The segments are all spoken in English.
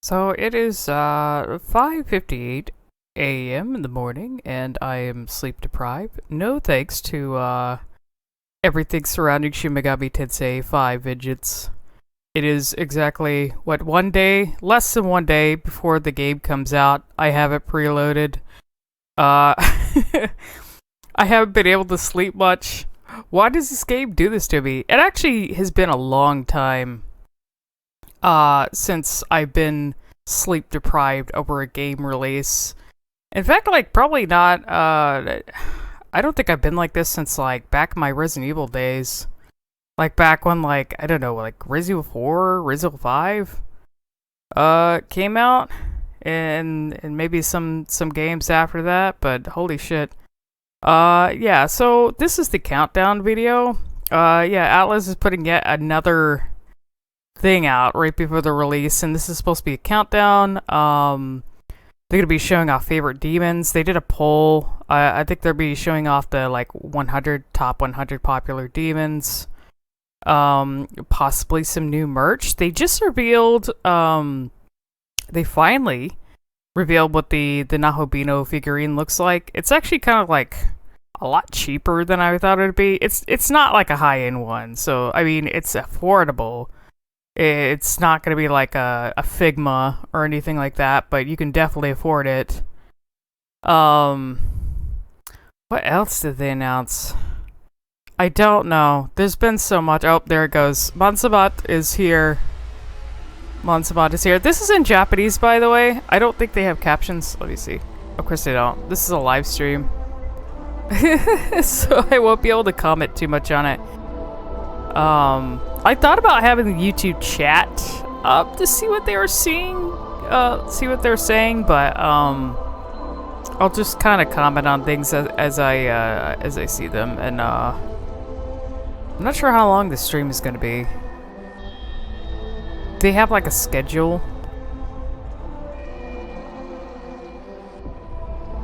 So it is 5:58 a.m. in the morning, and I am sleep deprived. No thanks to everything surrounding Shin Megami Tensei 5 Vengeance. It is exactly, one day, less than one day before the game comes out. I have it preloaded. I haven't been able to sleep much. Why does this game do this to me? It actually has been a long time since I've been sleep deprived over a game release. In fact, probably not, I don't think I've been like this since, back in my Resident Evil days. Back when, I don't know, Resident Evil 4, Resident Evil 5, came out, and maybe some games after that, but holy shit. Yeah, so this is the countdown video. Yeah, Atlas is putting yet another thing out right before the release, and this is supposed to be a countdown. They're gonna be showing off favorite demons. They did a poll. I think they'll be showing off the top 100 popular demons. Possibly some new merch. They just revealed. They finally revealed what the Nahobino figurine looks like. It's actually kind of a lot cheaper than I thought it would be. It's not a high-end one, so I mean it's affordable. It's not going to be like a Figma or anything like that, but you can definitely afford it. What else did they announce? I don't know. There's been so much. Oh, there it goes. Mansabat is here. Mansabat is here. This is in Japanese, by the way. I don't think they have captions. Let me see. Of course they don't. This is a live stream. So I won't be able to comment too much on it. I thought about having the YouTube chat up to see what they were seeing, see what they're saying, but I'll just kind of comment on things as I see them, and I'm not sure how long this stream is going to be. They have a schedule.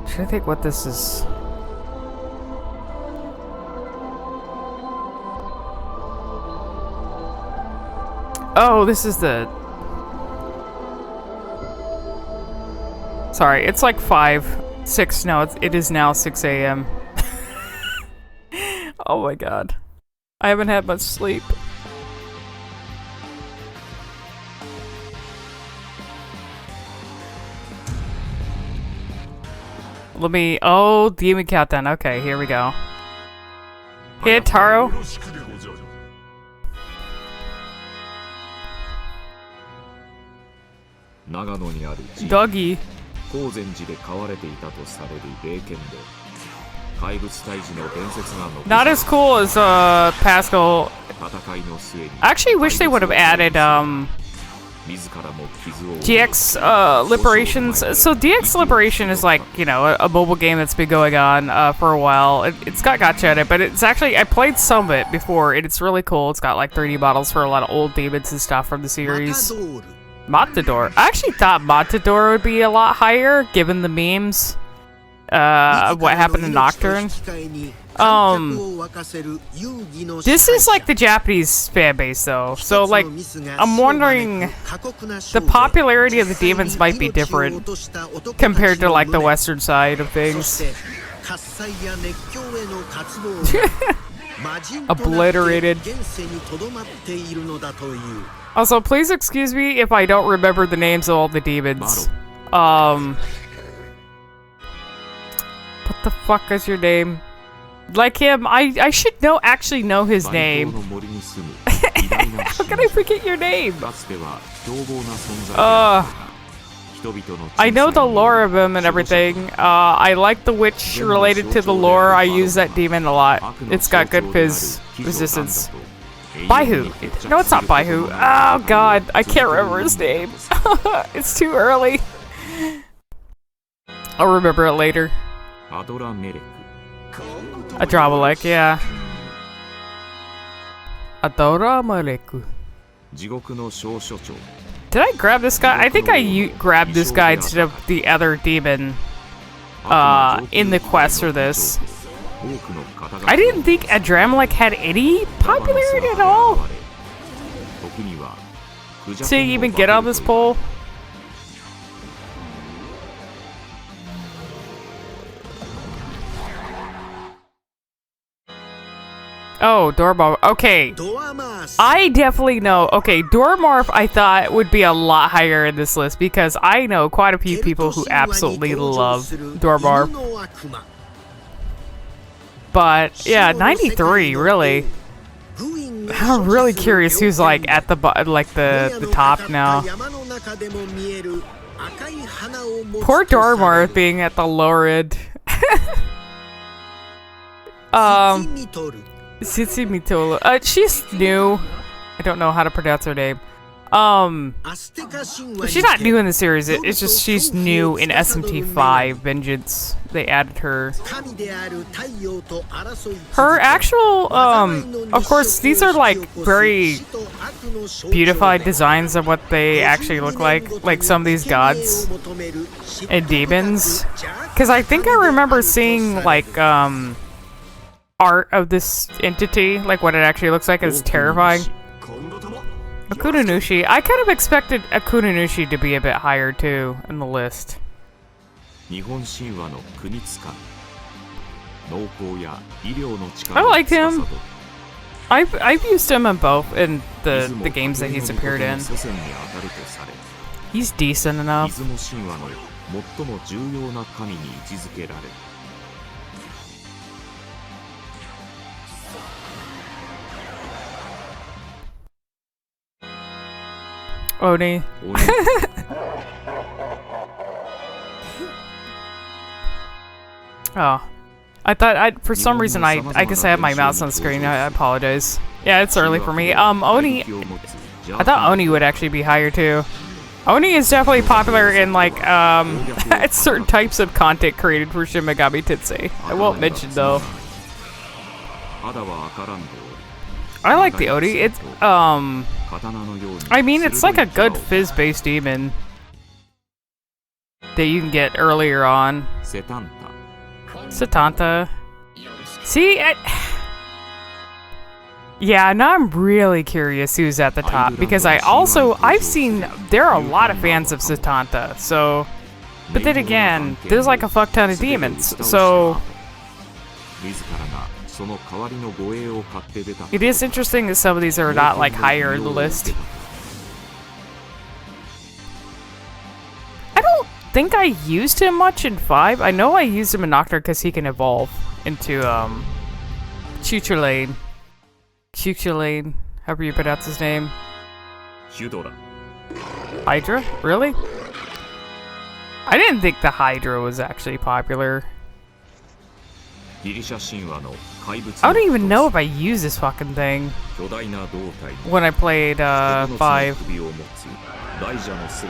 Should I think what this is? Oh, this is the... Sorry, it's 6, no, it is now 6 a.m. Oh my god. I haven't had much sleep. Oh, Demon Countdown. Okay, here we go. Hey, Taro. Doggy. Not as cool as Pascal. I actually wish they would have added DX Liberations. So DX Liberation is a mobile game that's been going on for a while. It's got gacha in it, but it's actually, I played some of it before, and it's really cool. It's got 3D models for a lot of old demons and stuff from the series. Matador. I actually thought Matador would be a lot higher, given the memes of what happened in Nocturne. This is the Japanese fan base, though. So, I'm wondering, the popularity of the demons might be different compared to, the Western side of things. Obliterated. Also, please excuse me if I don't remember the names of all the demons. What the fuck is your name? Him, I should actually know his name. How can I forget your name? I know the lore of him and everything. I like the witch related to the lore. I use that demon a lot. It's got good fizz resistance. Baihu. No, it's not Baihu. Oh god, I can't remember his name. It's too early. I'll remember it later. Adramelech, yeah. Adramelech. Did I grab this guy? I think I grabbed this guy instead of the other demon in the quest for this. I didn't think Adramelech had any popularity at all. To even get on this poll. Oh, Dormorph. Okay. I definitely know. Okay, Dormorph I thought would be a lot higher in this list because I know quite a few people who absolutely love Dormorph. But yeah, 93 really. I'm really curious who's like at the the top now. Poor Dormorph being at the lower end. Tsitsi Mitolo. She's new. I don't know how to pronounce her name. She's not new in the series. It's just she's new in SMT5 Vengeance. They added her. Her actual, of course, these are like very beautified designs of what they actually look like some of these gods and demons. Because I think I remember seeing like, art of this entity, like what it actually looks like. Is terrifying. Akunanushi. I kind of expected Akunanushi to be a bit higher too in the list. I liked him. I've used him in both in the games that he's appeared in. He's decent enough. Oni. Oh. I thought for some reason I guess I have my mouse on the screen. I apologize. Yeah, it's early for me. Oni, I thought Oni would actually be higher too. Oni is definitely popular in like certain types of content created for Shin Megami Tensei. I won't mention though. I like the Oni. It's I mean, it's like a good fizz-based demon that you can get earlier on. Setanta. See, yeah, now I'm really curious who's at the top because I've seen there are a lot of fans of Setanta. So, but then again, there's like a fuck ton of demons. So. It is interesting that some of these are not like higher in the list. I don't think I used him much in 5. I know I used him in Nocturne because he can evolve into Chuchulain. Chuchulain, however you pronounce his name. Hydra? Really? I didn't think the Hydra was actually popular. I don't even know if I use this fucking thing when I played 5.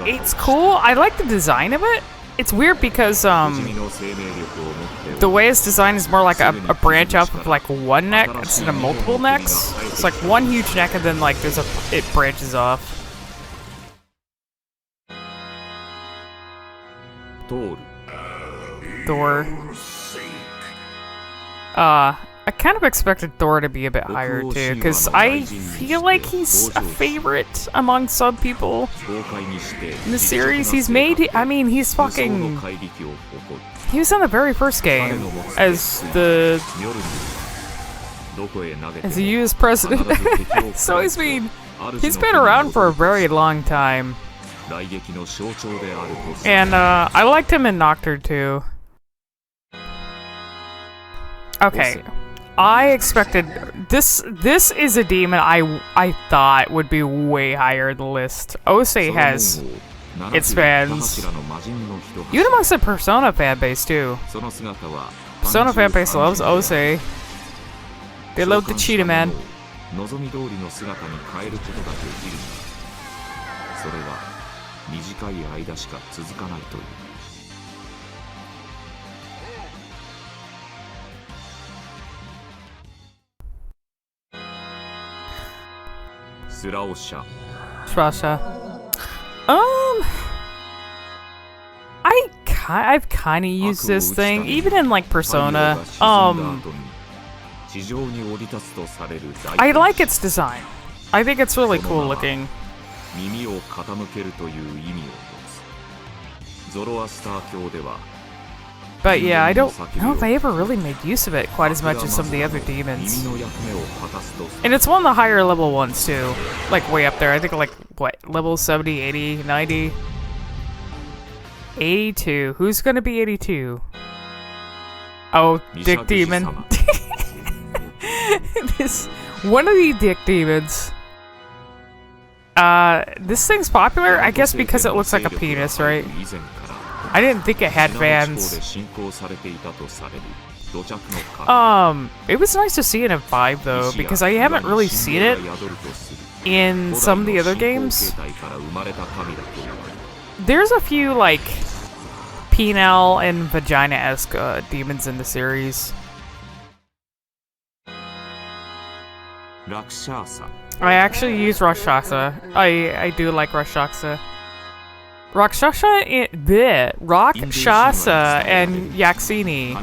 It's cool. I like the design of it. It's weird because the way it's designed is more like a branch off of like one neck instead of multiple necks. It's like one huge neck and then like it branches off. Thor. I kind of expected Thor to be a bit higher too, because I feel like he's a favorite among some people in the series. He's fucking... He was in the very first game as the US president. So he's been around for a very long time. And I liked him in Nocturne too. Okay, I expected this is a demon I thought would be way higher in the list. Ose has its fans. Even amongst the Persona fanbase too. Persona fanbase loves Ose. They love the Cheetah Man. Srasha. I've kind of used this thing, even in like Persona. I like its design. I think it's really cool looking. But yeah, I don't know if I ever really made use of it quite as much as some of the other demons. And it's one of the higher level ones too. Like way up there. I think like, what, level 70, 80, 90? 82. Who's gonna be 82? Oh, Dick Demon. This one of the Dick Demons. This thing's popular, I guess because it looks like a penis, right? I didn't think it had fans. It was nice to see it in 5 though, because I haven't really seen it in some of the other games. There's a few, like, penile and vagina-esque demons in the series. I actually use Rakshasa. I do like Rakshasa. Rakshasa and Yaxini.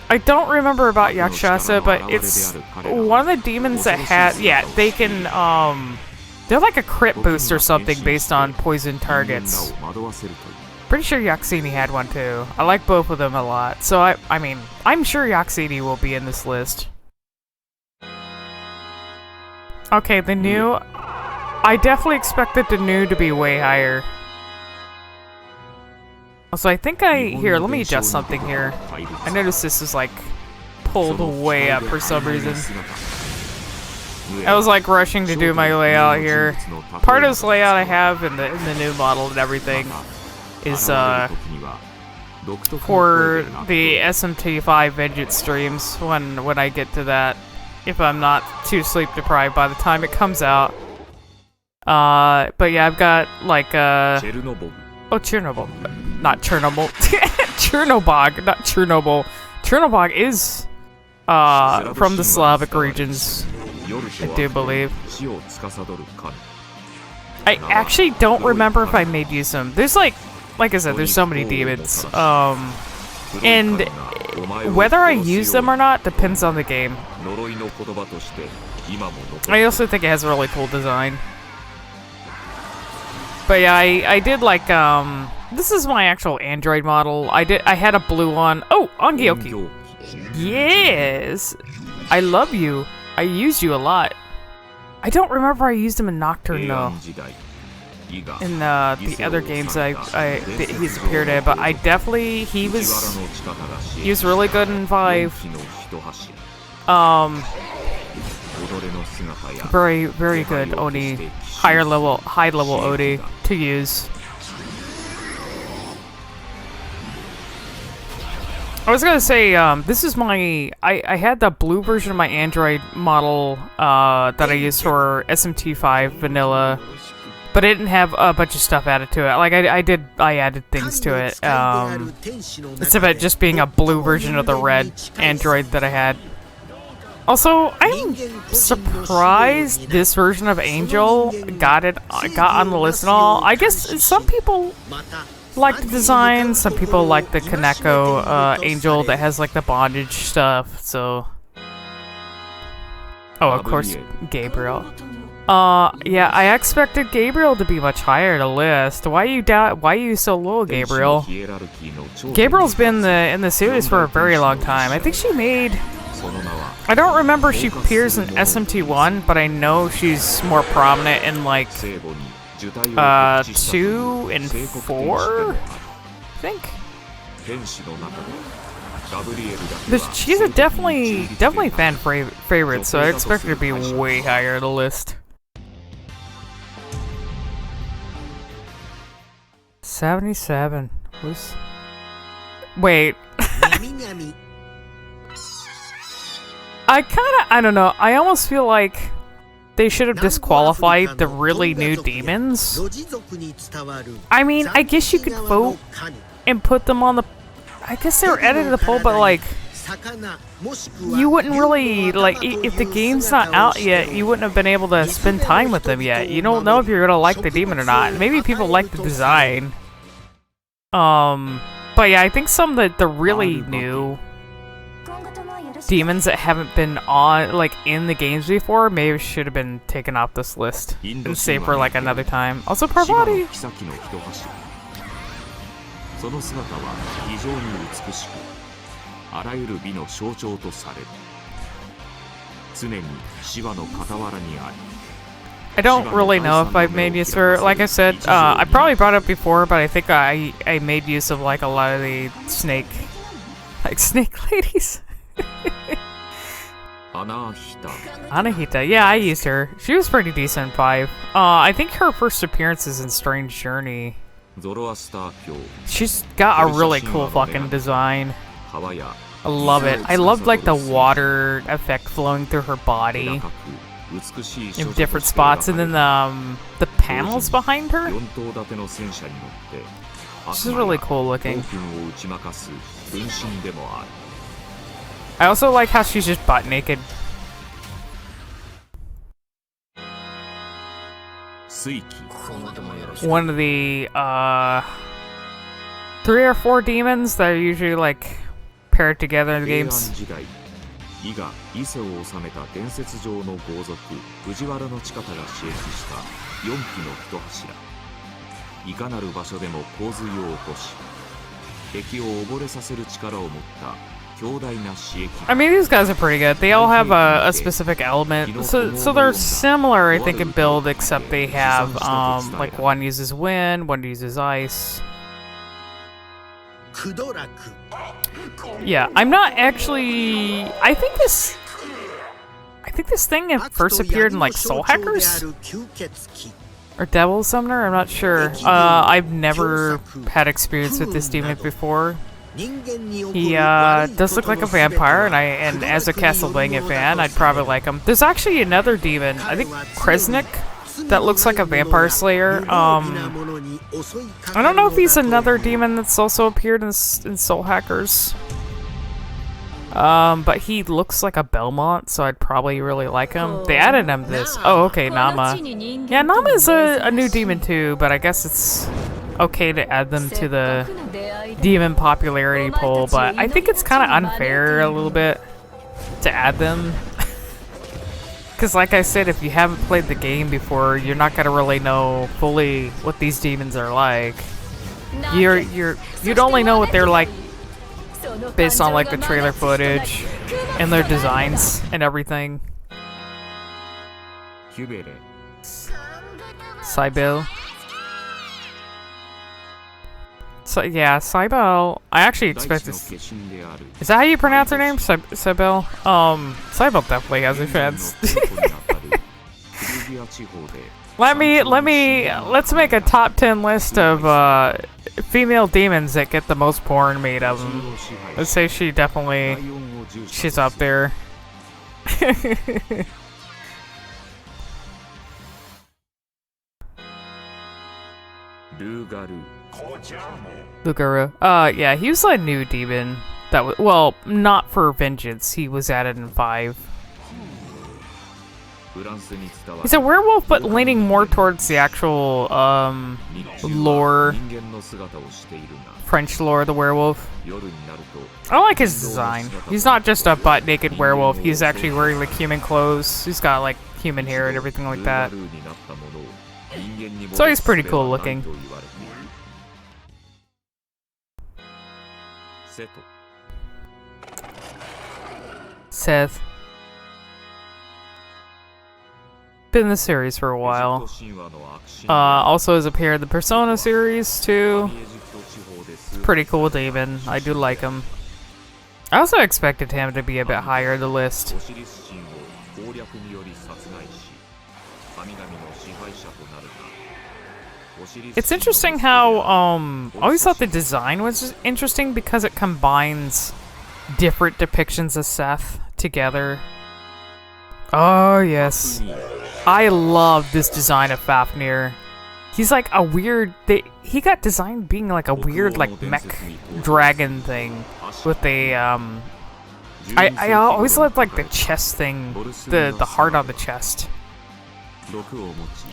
I don't remember about Yakshasa, but it's one of the demons that had, yeah, they can, they're like a crit boost or something based on poison targets. Pretty sure Yaxini had one too. I like both of them a lot, so I mean, I'm sure Yaxini will be in this list. Okay, the new, I definitely expected the new to be way higher. Also, I think here, let me adjust something here. I noticed this is like pulled way up for some reason. I was like rushing to do my layout here. Part of this layout I have in the new model and everything is for the SMT5 Vengeance streams when I get to that. If I'm not too sleep deprived by the time it comes out. But yeah, I've got like oh, Chernobyl. Not Chernobyl. Chernobog, not Chernobyl. Chernobog is from the Slavic regions, I do believe. I actually don't remember if I made use of them. There's like I said, there's so many demons. And whether I use them or not depends on the game. I also think it has a really cool design. But yeah, I did like, this is my actual Android model. I had a blue one. Oh, Angioki. Yes! I love you. I used you a lot. I don't remember I used him in Nocturne though. In the other games that he's appeared in, but I definitely, he was really good in 5. Very, very good Oni. High level Oni to use. I was gonna say, this is my, I had the blue version of my Android model, that I used for SMT5 vanilla, but it didn't have a bunch of stuff added to it. Like, I added things to it, instead of it just being a blue version of the red Android that I had. Also, I'm surprised this version of Angel got on the list and all. I guess some people like the design, some people like the Kaneko Angel that has like the bondage stuff, so... Oh, of course, Gabriel. Yeah, I expected Gabriel to be much higher in the list. Why are you so low, Gabriel? Gabriel's been in the series for a very long time. I think she made... I don't remember if she appears in SMT1, but I know she's more prominent in like 2 and 4, I think. She's a definitely fan favorite, so I expect her to be way higher on the list. 77. Who's? Wait. I don't know, I almost feel like they should have disqualified the really new demons. I mean, I guess you could vote and put them on the... I guess they were added to the poll, but like... You wouldn't really, like, if the game's not out yet, you wouldn't have been able to spend time with them yet. You don't know if you're gonna like the demon or not. Maybe people like the design. But yeah, I think some of the really new... demons that haven't been on, like, in the games before, maybe should have been taken off this list and saved for, like, another time. Also, Parvati! その姿は非常に美しく、あらゆる美の象徴とされる。常にシワの傍らにあり。I don't really know if I've made use of her. Like I said, I probably brought it up before, but I think I made use of like a lot of the snake ladies. Anahita, yeah, I used her. She was pretty decent in 5. I think her first appearance is in Strange Journey. She's got a really cool fucking design. I love it. I love like the water effect flowing through her body in different spots, and then the panels behind her. She's really cool looking. I also like how she's just butt naked. One of the 3 or 4 demons that are usually like paired together in the games. 伊賀伊勢を治めた伝説上の豪族藤原の近田が刺激した4基の一柱。いかなる場所でも洪水を起こし、敵を溺れさせる力を持った強大な刺激。I mean, these guys are pretty good. They all have a specific element, so they're similar, I think, in build, except they have like one uses wind, one uses ice. Yeah, I'm not actually. I think this thing first appeared in like Soul Hackers or Devil Summoner. I'm not sure. I've never had experience with this demon before. He does look like a vampire, and as a Castlevania fan, I'd probably like him. There's actually another demon, I think Kresnik, that looks like a vampire slayer. I don't know if he's another demon that's also appeared in Soul Hackers. But he looks like a Belmont, so I'd probably really like him. They added him this. Oh, okay, Nama. Yeah, Nama is a new demon too, but I guess it's okay to add them to the demon popularity poll, but I think it's kind of unfair a little bit to add them. Because like I said, if you haven't played the game before, you're not gonna really know fully what these demons are like. You'd only know what they're like based on like the trailer footage and their designs and everything. Cybele. So yeah, Cybele. I actually expect this. Is that how you pronounce her name? Cybele? Cybele definitely has a chance. Let's make a top 10 list of female demons that get the most porn made of them. Let's say she's up there. Lugaru. Yeah, he was a new demon that was, well, not for vengeance. He was added in 5. He's a werewolf, but leaning more towards the actual lore, French lore, the werewolf. I like his design. He's not just a butt-naked werewolf. He's actually wearing like human clothes. He's got like human hair and everything like that. So he's pretty cool looking. Seth. Been in the series for a while. Also has appeared in the Persona series too. Pretty cool demon. I do like him. I also expected him to be a bit higher in the list. It's interesting how I always thought the design was interesting because it combines different depictions of Seth together. Oh yes, I love this design of Fafnir. He's like a weird. He got designed being like a weird like mech dragon thing with a I always loved like the chest thing, the heart on the chest.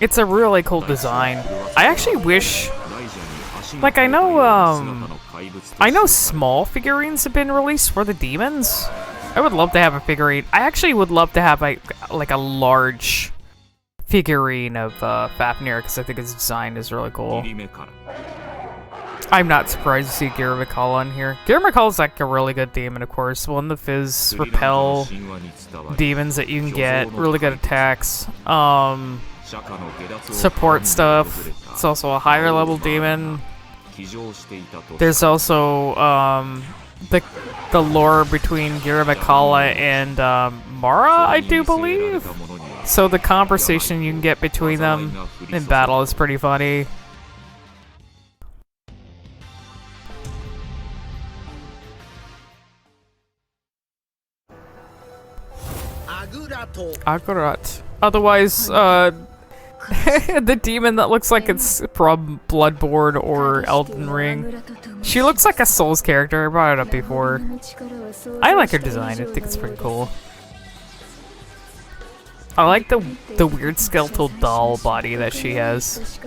It's a really cool design. I actually wish, like I know small figurines have been released for the demons. I would love to have a figurine. I actually would love to have like a large figurine of Fafnir because I think his design is really cool. I'm not surprised to see Agent-RedJackal on here. Agent-RedJackal is like a really good demon, of course. One of his repel demons that you can get. Really good attacks. Support stuff. It's also a higher level demon. There's also the lore between Agent-RedJackal and Mara, I do believe. So the conversation you can get between them in battle is pretty funny. Agurat. Otherwise, the demon that looks like it's from Bloodborne or Elden Ring. She looks like a Souls character. I brought it up before. I like her design. I think it's pretty cool. I like the weird skeletal doll body that she has.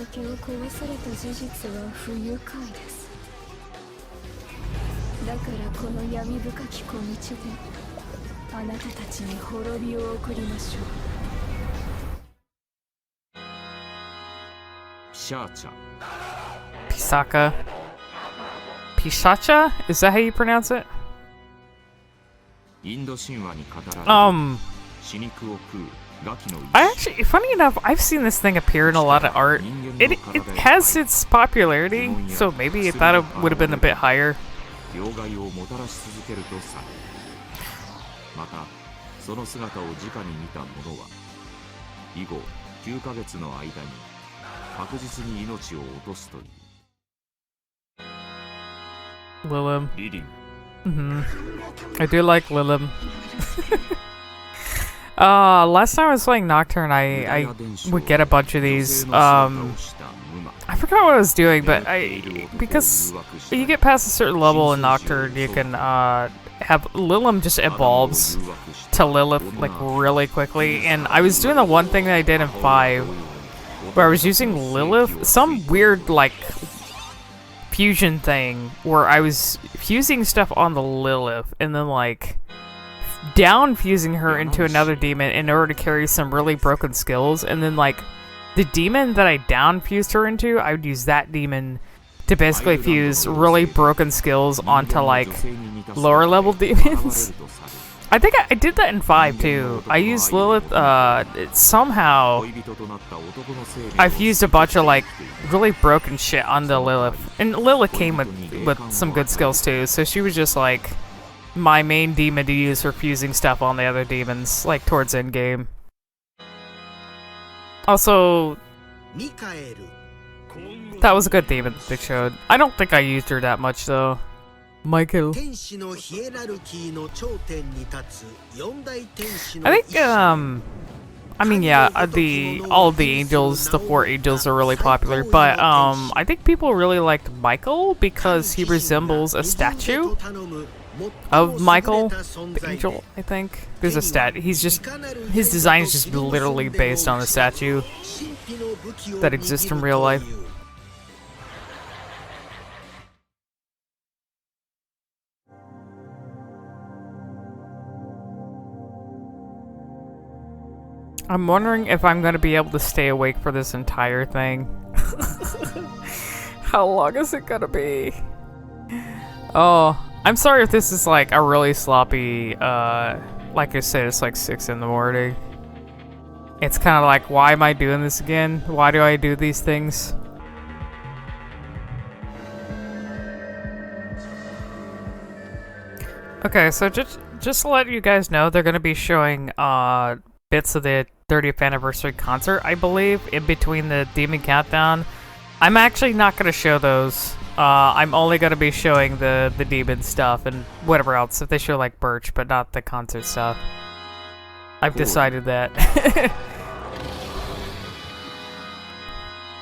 Pisaka. Pisacha? Is that how you pronounce it? I actually, funny enough, I've seen this thing appear in a lot of art. It has its popularity, so maybe I thought it would have been a bit higher. Lilim. I do like Lilim. Last time I was playing Nocturne, I would get a bunch of these. I forgot what I was doing, but because you get past a certain level in Nocturne, you can have Lilim just evolves to Lilith like really quickly. And I was doing the one thing that I did in 5, where I was using Lilith, some weird like fusion thing where I was fusing stuff on the Lilith and then like down fusing her into another demon in order to carry some really broken skills, and then like the demon that I down fused her into, I would use that demon to basically fuse really broken skills onto like lower level demons. I think I did that in 5 too. I used Lilith, somehow I fused a bunch of like really broken shit onto Lilith. And Lilith came with some good skills too, so she was just like my main demon to use for fusing stuff on the other demons, like towards end game. Also, that was a good demon that they showed. I don't think I used her that much though. Michael. I think, I mean, yeah, all of the angels, the 4 angels are really popular, but, I think people really liked Michael because he resembles a statue of Michael, the angel, I think. There's a his design is just literally based on a statue that exists in real life. I'm wondering if I'm going to be able to stay awake for this entire thing. How long is it going to be? Oh, I'm sorry if this is like a really sloppy, like I said, it's like 6 in the morning. It's kind of like, why am I doing this again? Why do I do these things? Okay, so just to let you guys know, they're going to be showing, bits of the 30th anniversary concert, I believe, in between the Demon Countdown. I'm actually not going to show those. I'm only going to be showing the demon stuff and whatever else, if they show like Birch, but not the concert stuff. I've decided that.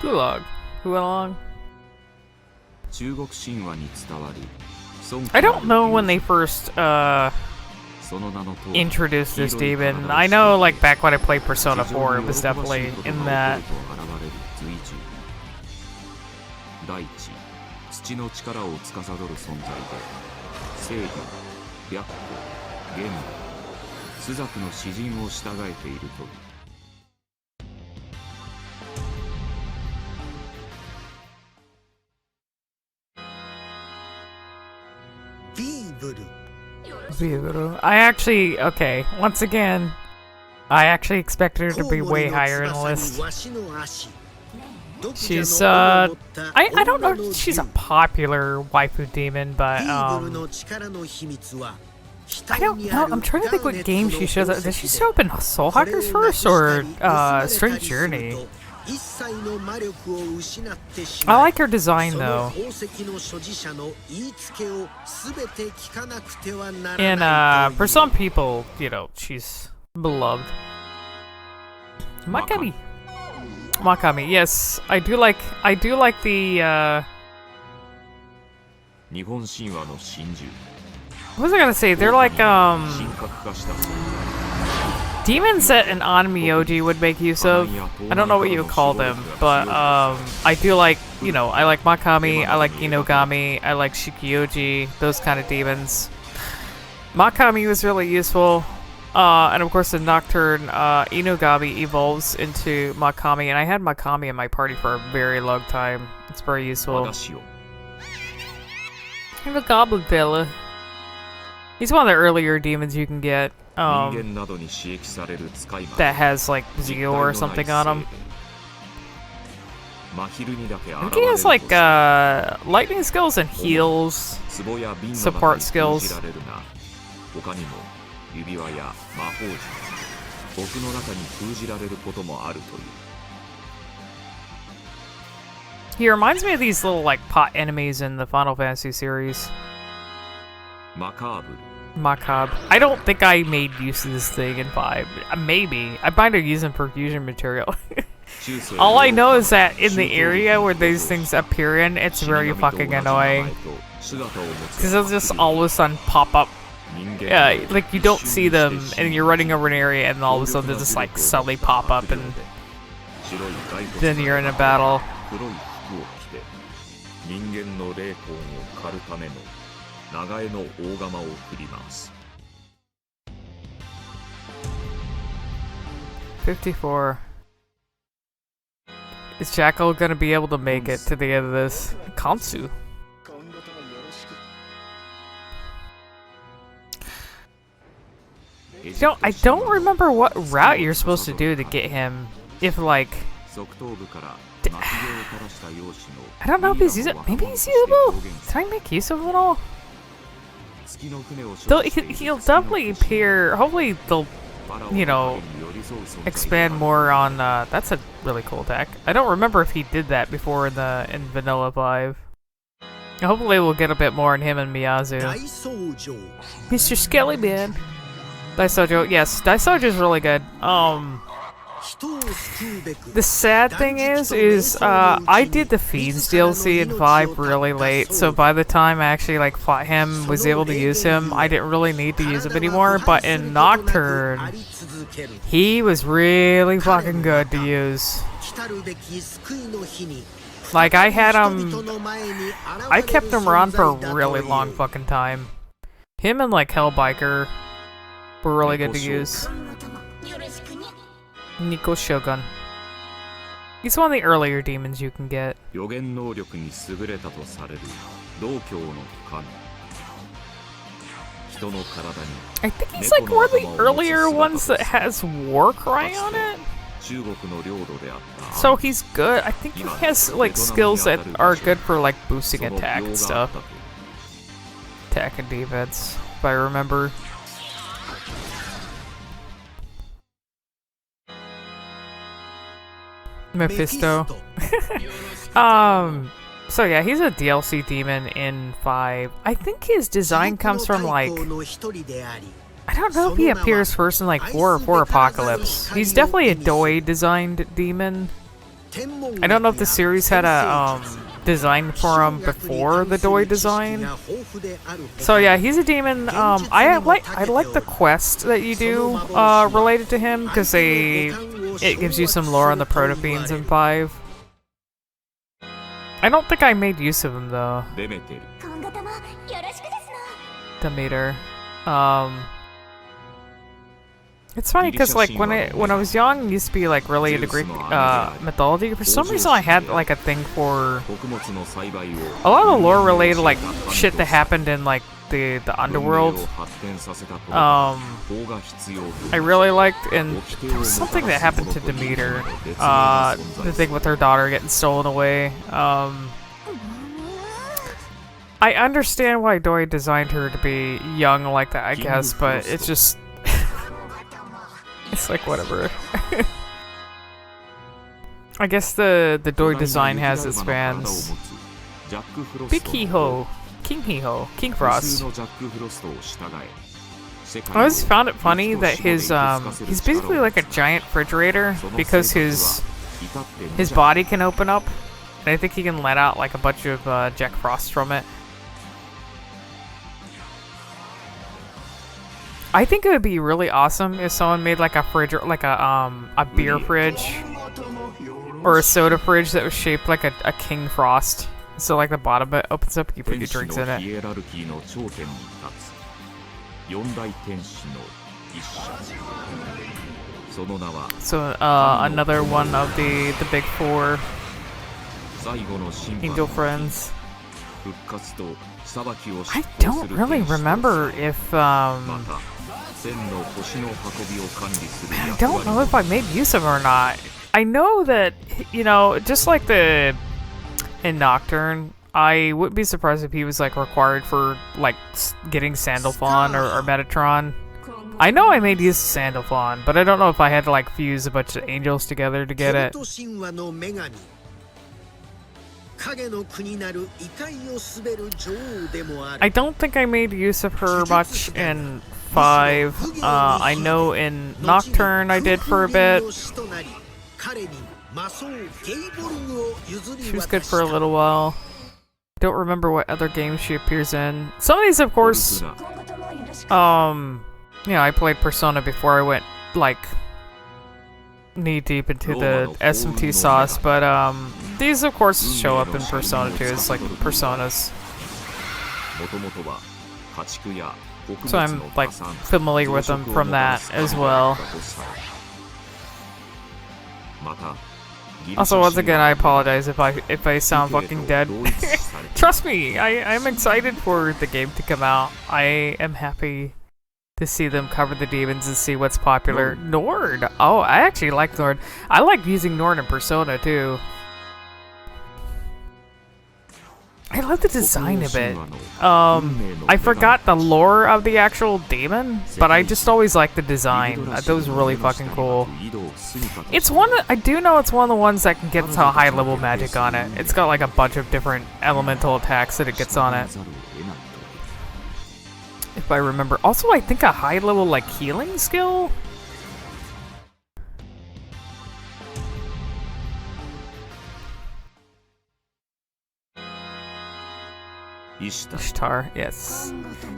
Gulag. Who went along? I don't know when they first, introduced this demon. I know, like, back when I played Persona 4, it was definitely in that. I actually, okay, once again, I actually expected her to be way higher in the list. She's, I don't know if she's a popular waifu demon, but, I don't know, I'm trying to think what game she shows up. Does she show up in Soul Hackers first, or, Strange Journey? I like her design, though. And, for some people, you know, she's beloved. Makami, yes, I do like the, what was I gonna say? They're like, demons that an Onmyoji would make use of. I don't know what you would call them, but, I do like, you know, I like Makami, I like Inogami, I like Shikioji, those kind of demons. Makami was really useful. And of course the Nocturne, Inogami evolves into Makami, and I had Makami in my party for a very long time. It's very useful. And the Goblin Fella. He's one of the earlier demons you can get, that has like Zeo or something on him. I think he has like, lightning skills and heals, support skills. He reminds me of these little like pot enemies in the Final Fantasy series. Macabre. I don't think I made use of this thing in 5. Maybe. I might have used them for fusion material. All I know is that in the area where these things appear in, it's very fucking annoying. Because they'll just all of a sudden pop up. Yeah, like you don't see them and you're running over an area and all of a sudden they just like suddenly pop up and then you're in a battle. 54. Is Jackal gonna be able to make it to the end of this? Kansu. You know, I don't remember what route you're supposed to do to get him. If like, I don't know if he's usable. Maybe he's usable. Did I make use of it all? He'll definitely appear. Hopefully they'll, you know, expand more on. That's a really cool deck. I don't remember if he did that before in Vanilla 5. Hopefully we'll get a bit more on him and Miyazu. Mr. Skelly Man. Daisojo, yes, Daisojo's really good. The sad thing is, I did the Fiends DLC in 5 really late, so by the time I actually, like, fought him, was able to use him, I didn't really need to use him anymore, but in Nocturne, he was really fucking good to use. Like, I had him, I kept him around for a really long fucking time. Him and, like, Hellbiker were really good to use. Nico Shogun. He's one of the earlier demons you can get. I think he's like one of the earlier ones that has Warcry on it. So he's good. I think he has like skills that are good for like boosting attack and stuff. Attack and defense, if I remember. Mephisto. So yeah, he's a DLC demon in 5. I think his design comes from like, I don't know if he appears first in like 4 or 4 Apocalypse. He's definitely a Doi designed demon. I don't know if the series had a design for him before the Doi design. So yeah, he's a demon. I like the quest that you do related to him because it gives you some lore on the Protofiends in 5. I don't think I made use of him though. Demeter. It's funny because like when I was young, I used to be like really into Greek mythology. For some reason, I had like a thing for a lot of lore related like shit that happened in like the underworld. I really liked, and there was something that happened to Demeter. The thing with her daughter getting stolen away. I understand why Doi designed her to be young like that, I guess, but it's just... it's like, whatever. I guess the Doi design has its fans. Big Hee-Ho, King Hee-Ho, King Frost. I always found it funny that his he's basically like a giant refrigerator because his body can open up, and I think he can let out like a bunch of Jack Frost from it. I think it would be really awesome if someone made like a fridge, like a beer fridge or a soda fridge that was shaped like a King Frost. So like the bottom of it opens up, you put your drinks in it. So another one of the big four angel friends. I don't really remember if I don't know if I made use of her or not. I know that, you know, just like in Nocturne, I wouldn't be surprised if he was like required for like getting Sandalphon or Metatron. I know I made use of Sandalphon, but I don't know if I had to like fuse a bunch of angels together to get it. I don't think I made use of her much in 5. I know in Nocturne I did for a bit. She was good for a little while. Don't remember what other games she appears in. Some of these, of course, you know, I played Persona before I went like knee deep into the SMT sauce, but these of course show up in Persona 2 as like personas. So I'm like familiar with them from that as well. Also, once again, I apologize if I sound fucking dead. Trust me, I'm excited for the game to come out. I am happy to see them cover the demons and see what's popular. Nord! Oh, I actually like Nord. I like using Nord in Persona, too. I love the design of it. I forgot the lore of the actual demon, but I just always like the design. That was really fucking cool. It's one that, I do know it's one of the ones that can get to high level magic on it. It's got like a bunch of different elemental attacks that it gets on it. If I remember. Also, I think a high level like healing skill? Ishtar, yes.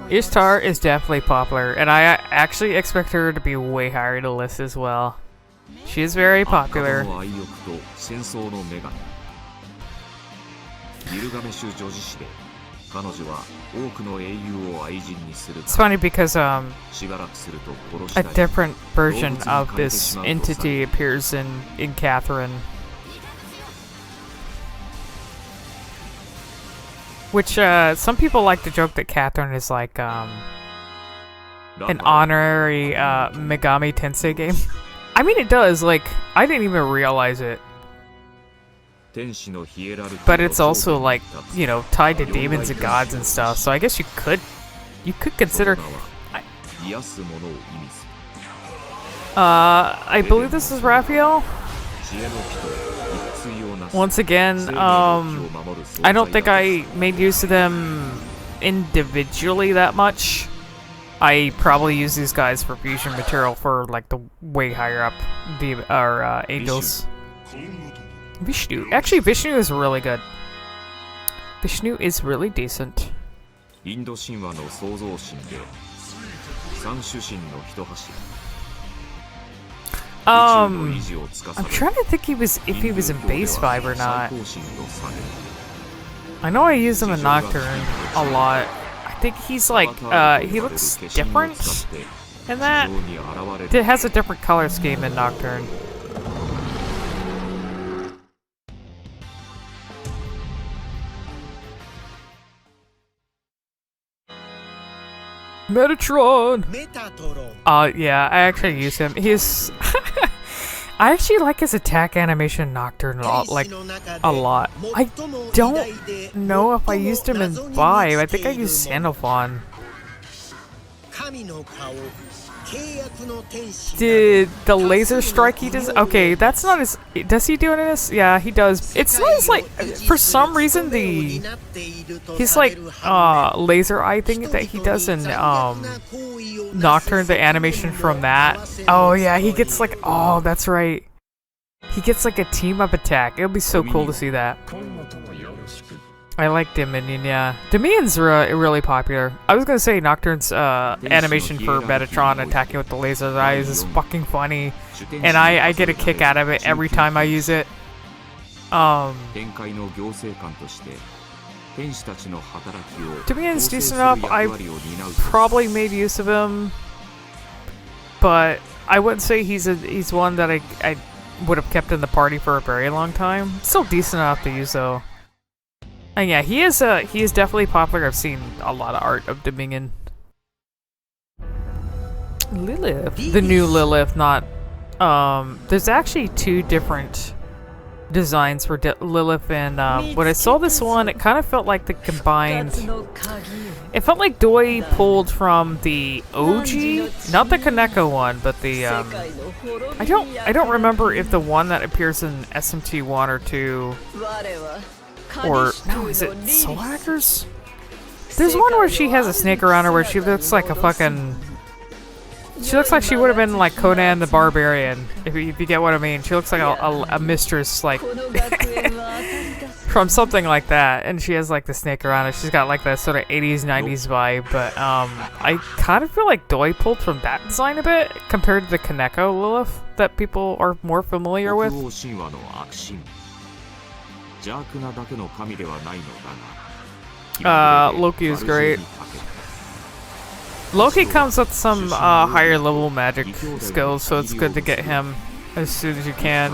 Ishtar is definitely popular, and I actually expect her to be way higher in the list as well. She is very popular. It's funny because a different version of this entity appears in Catherine. Which, some people like to joke that Catherine is like, an honorary, Megami Tensei game. I mean, it does, like, I didn't even realize it. But it's also, like, you know, tied to demons and gods and stuff, so I guess you could consider... I believe this is Raphael? Once again, I don't think I made use of them individually that much. I probably use these guys for fusion material for like the way higher up angels. Vishnu. Actually, Vishnu is really good. Vishnu is really decent. I'm trying to think if he was in Base 5 or not. I know I use him in Nocturne a lot. I think he's like, he looks different in that. It has a different color scheme in Nocturne. Metatron! Yeah, I actually use him. He's... I actually like his attack animation Nocturne a lot. I don't know if I used him in 5. I think I used Sandalphon. Did the laser strike he does? Okay, that's not his. Does he do it in this? Yeah, he does. It's not his, like, for some reason he's like laser eye thing that he does in Nocturne, the animation from that. Oh yeah, he gets like, oh that's right. He gets like a team up attack. It'll be so cool to see that. I like Dominion, yeah. Dominion's really popular. I was gonna say Nocturne's animation for Metatron attacking with the laser eyes is fucking funny. And I get a kick out of it every time I use it. Dominion's decent enough. I probably made use of him. But I wouldn't say he's one that I would have kept in the party for a very long time. Still decent enough to use though. And yeah, he is definitely popular. I've seen a lot of art of Dominion. Lilith. The new Lilith, not... there's actually 2 different designs for Lilith, and when I saw this one, it kind of felt like the combined... It felt like Doi pulled from the OG, not the Kaneko one, but the... I don't remember if the one that appears in SMT 1 or 2... Or, no, is it Soul Hackers? There's one where she has a snake around her where she looks like a fucking... She looks like she would have been like Conan the Barbarian, if you get what I mean. She looks like a mistress, like... from something like that, and she has like the snake around her. She's got like that sort of 80s, 90s vibe, but I kind of feel like Doi pulled from that design a bit, compared to the Kaneko Lilith that people are more familiar with. Loki is great. Loki comes with some higher level magic skills, so it's good to get him as soon as you can.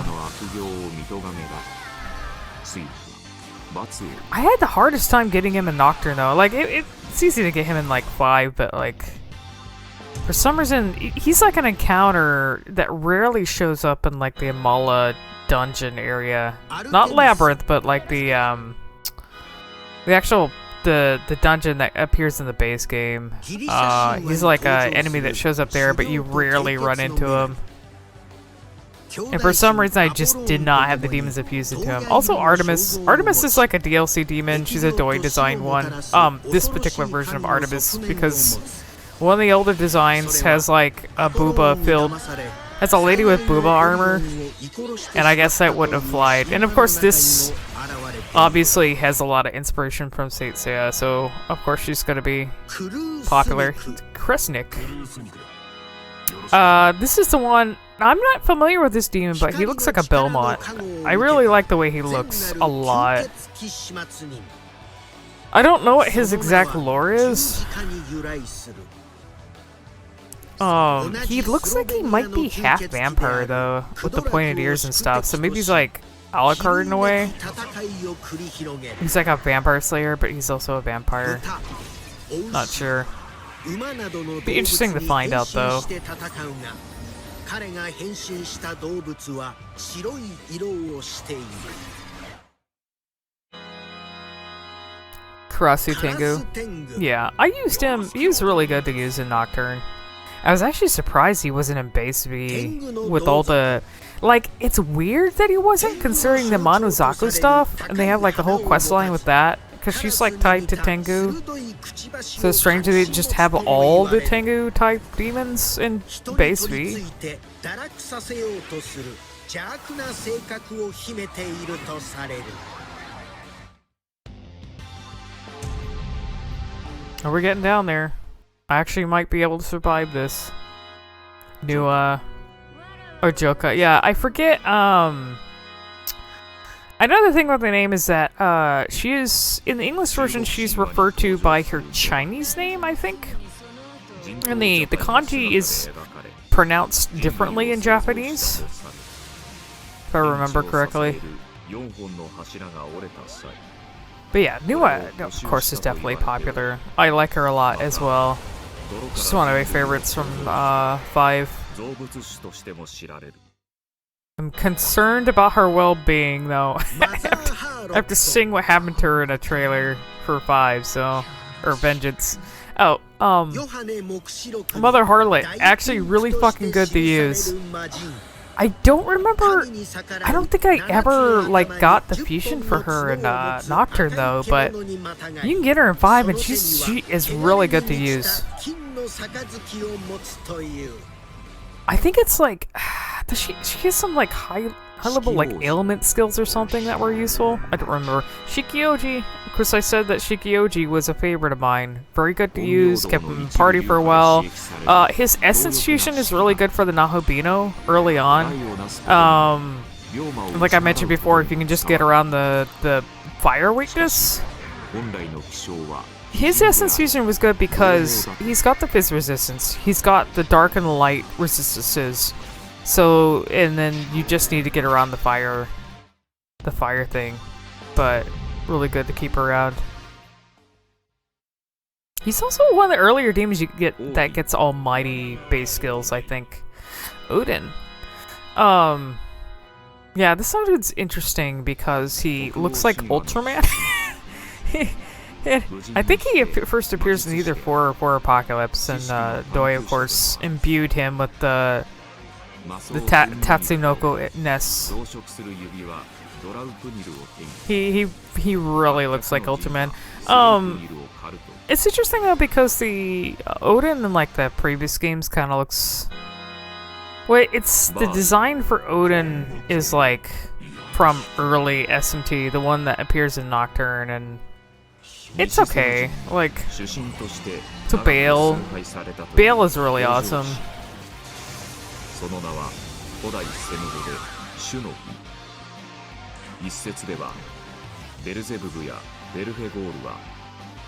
I had the hardest time getting him in Nocturne though. Like it's easy to get him in like 5, but like for some reason he's like an encounter that rarely shows up in like the Amala dungeon area. Not Labyrinth, but like the actual the dungeon that appears in the base game. He's like an enemy that shows up there, but you rarely run into him. And for some reason, I just did not have the demons infused into him. Also, Artemis. Artemis is like a DLC demon. She's a Doi designed one. This particular version of Artemis, because one of the older designs has like a booba filled. Has a lady with booba armor, and I guess that wouldn't have flied. And of course, this obviously has a lot of inspiration from Saint Seiya, so of course she's gonna be popular. Kresnik. This is the one. I'm not familiar with this demon, but he looks like a Belmont. I really like the way he looks a lot. I don't know what his exact lore is. He looks like he might be half vampire though, with the pointed ears and stuff. So maybe he's like Alucard in a way. He's like a vampire slayer, but he's also a vampire. Not sure. Be interesting to find out though. Karasu Tengu. Yeah, I used him. He was really good to use in Nocturne. I was actually surprised he wasn't in Base V with all the... Like, it's weird that he wasn't, considering the Manuzaku stuff, and they have like the whole questline with that, because she's like tied to Tengu. So it's strange that they just have all the Tengu type demons in Base V. Oh, we're getting down there. I actually might be able to survive this. New, Ojoka. Yeah, I forget, another thing about the name is that, she is, in the English version, she's referred to by her Chinese name, I think? And the kanji is pronounced differently in Japanese, if I remember correctly. But yeah, Nua, of course, is definitely popular. I like her a lot as well. She's one of my favorites from 5. 造物主としても知られる I'm concerned about her well-being, though. After seeing what happened to her in a trailer for 5, so... Or Vengeance. Oh, Mother Harlot. Actually really fucking good to use. I don't remember... I don't think I ever, like, got the fusion for her in Nocturne, though, but... You can get her in 5, and she is really good to use. I think it's like... Does she has some, like, high-level, like, ailment skills or something that were useful? I don't remember. Shikioji. Of course, I said that Shikioji was a favorite of mine. Very good to use, kept him in party for a while. His Essence Fusion is really good for the Nahobino early on. Like I mentioned before, if you can just get around the fire weakness. His Essence Fusion was good because he's got the Fizz resistance. He's got the Dark and Light resistances. So, and then you just need to get around the fire thing. But, really good to keep around. He's also one of the earlier demons you get that gets almighty base skills, I think. Odin. Yeah, this dude's interesting because he looks like Ultraman. I think he first appears in either 4 or 4 Apocalypse, and Doi, of course, imbued him with the Tatsunoko-ness. He really looks like Ultraman. It's interesting though because the Odin in like the previous games kind of looks. Wait, it's the design for Odin is like from early SMT, the one that appears in Nocturne, and it's okay. Like, to Bale is really awesome. その名は古代セムドで主の日一説ではベルゼブブやベルフェゴールは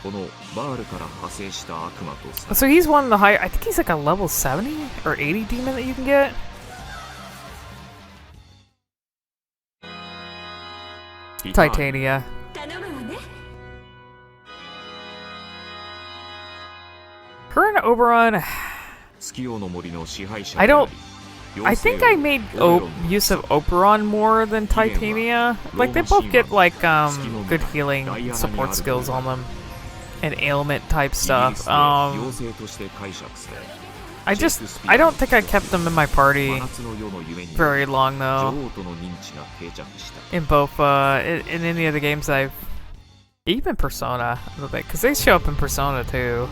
このバールから派生した悪魔とさ So he's one of the higher, I think he's like a level 70 or 80 demon that you can get. Titania. Her and Oberon, I don't. I think I made use of Oberon more than Titania. Like, they both get, like, good healing support skills on them. And ailment type stuff. I don't think I kept them in my party very long, though. In both, in any of the games I've... Even Persona, a little bit, because they show up in Persona, too.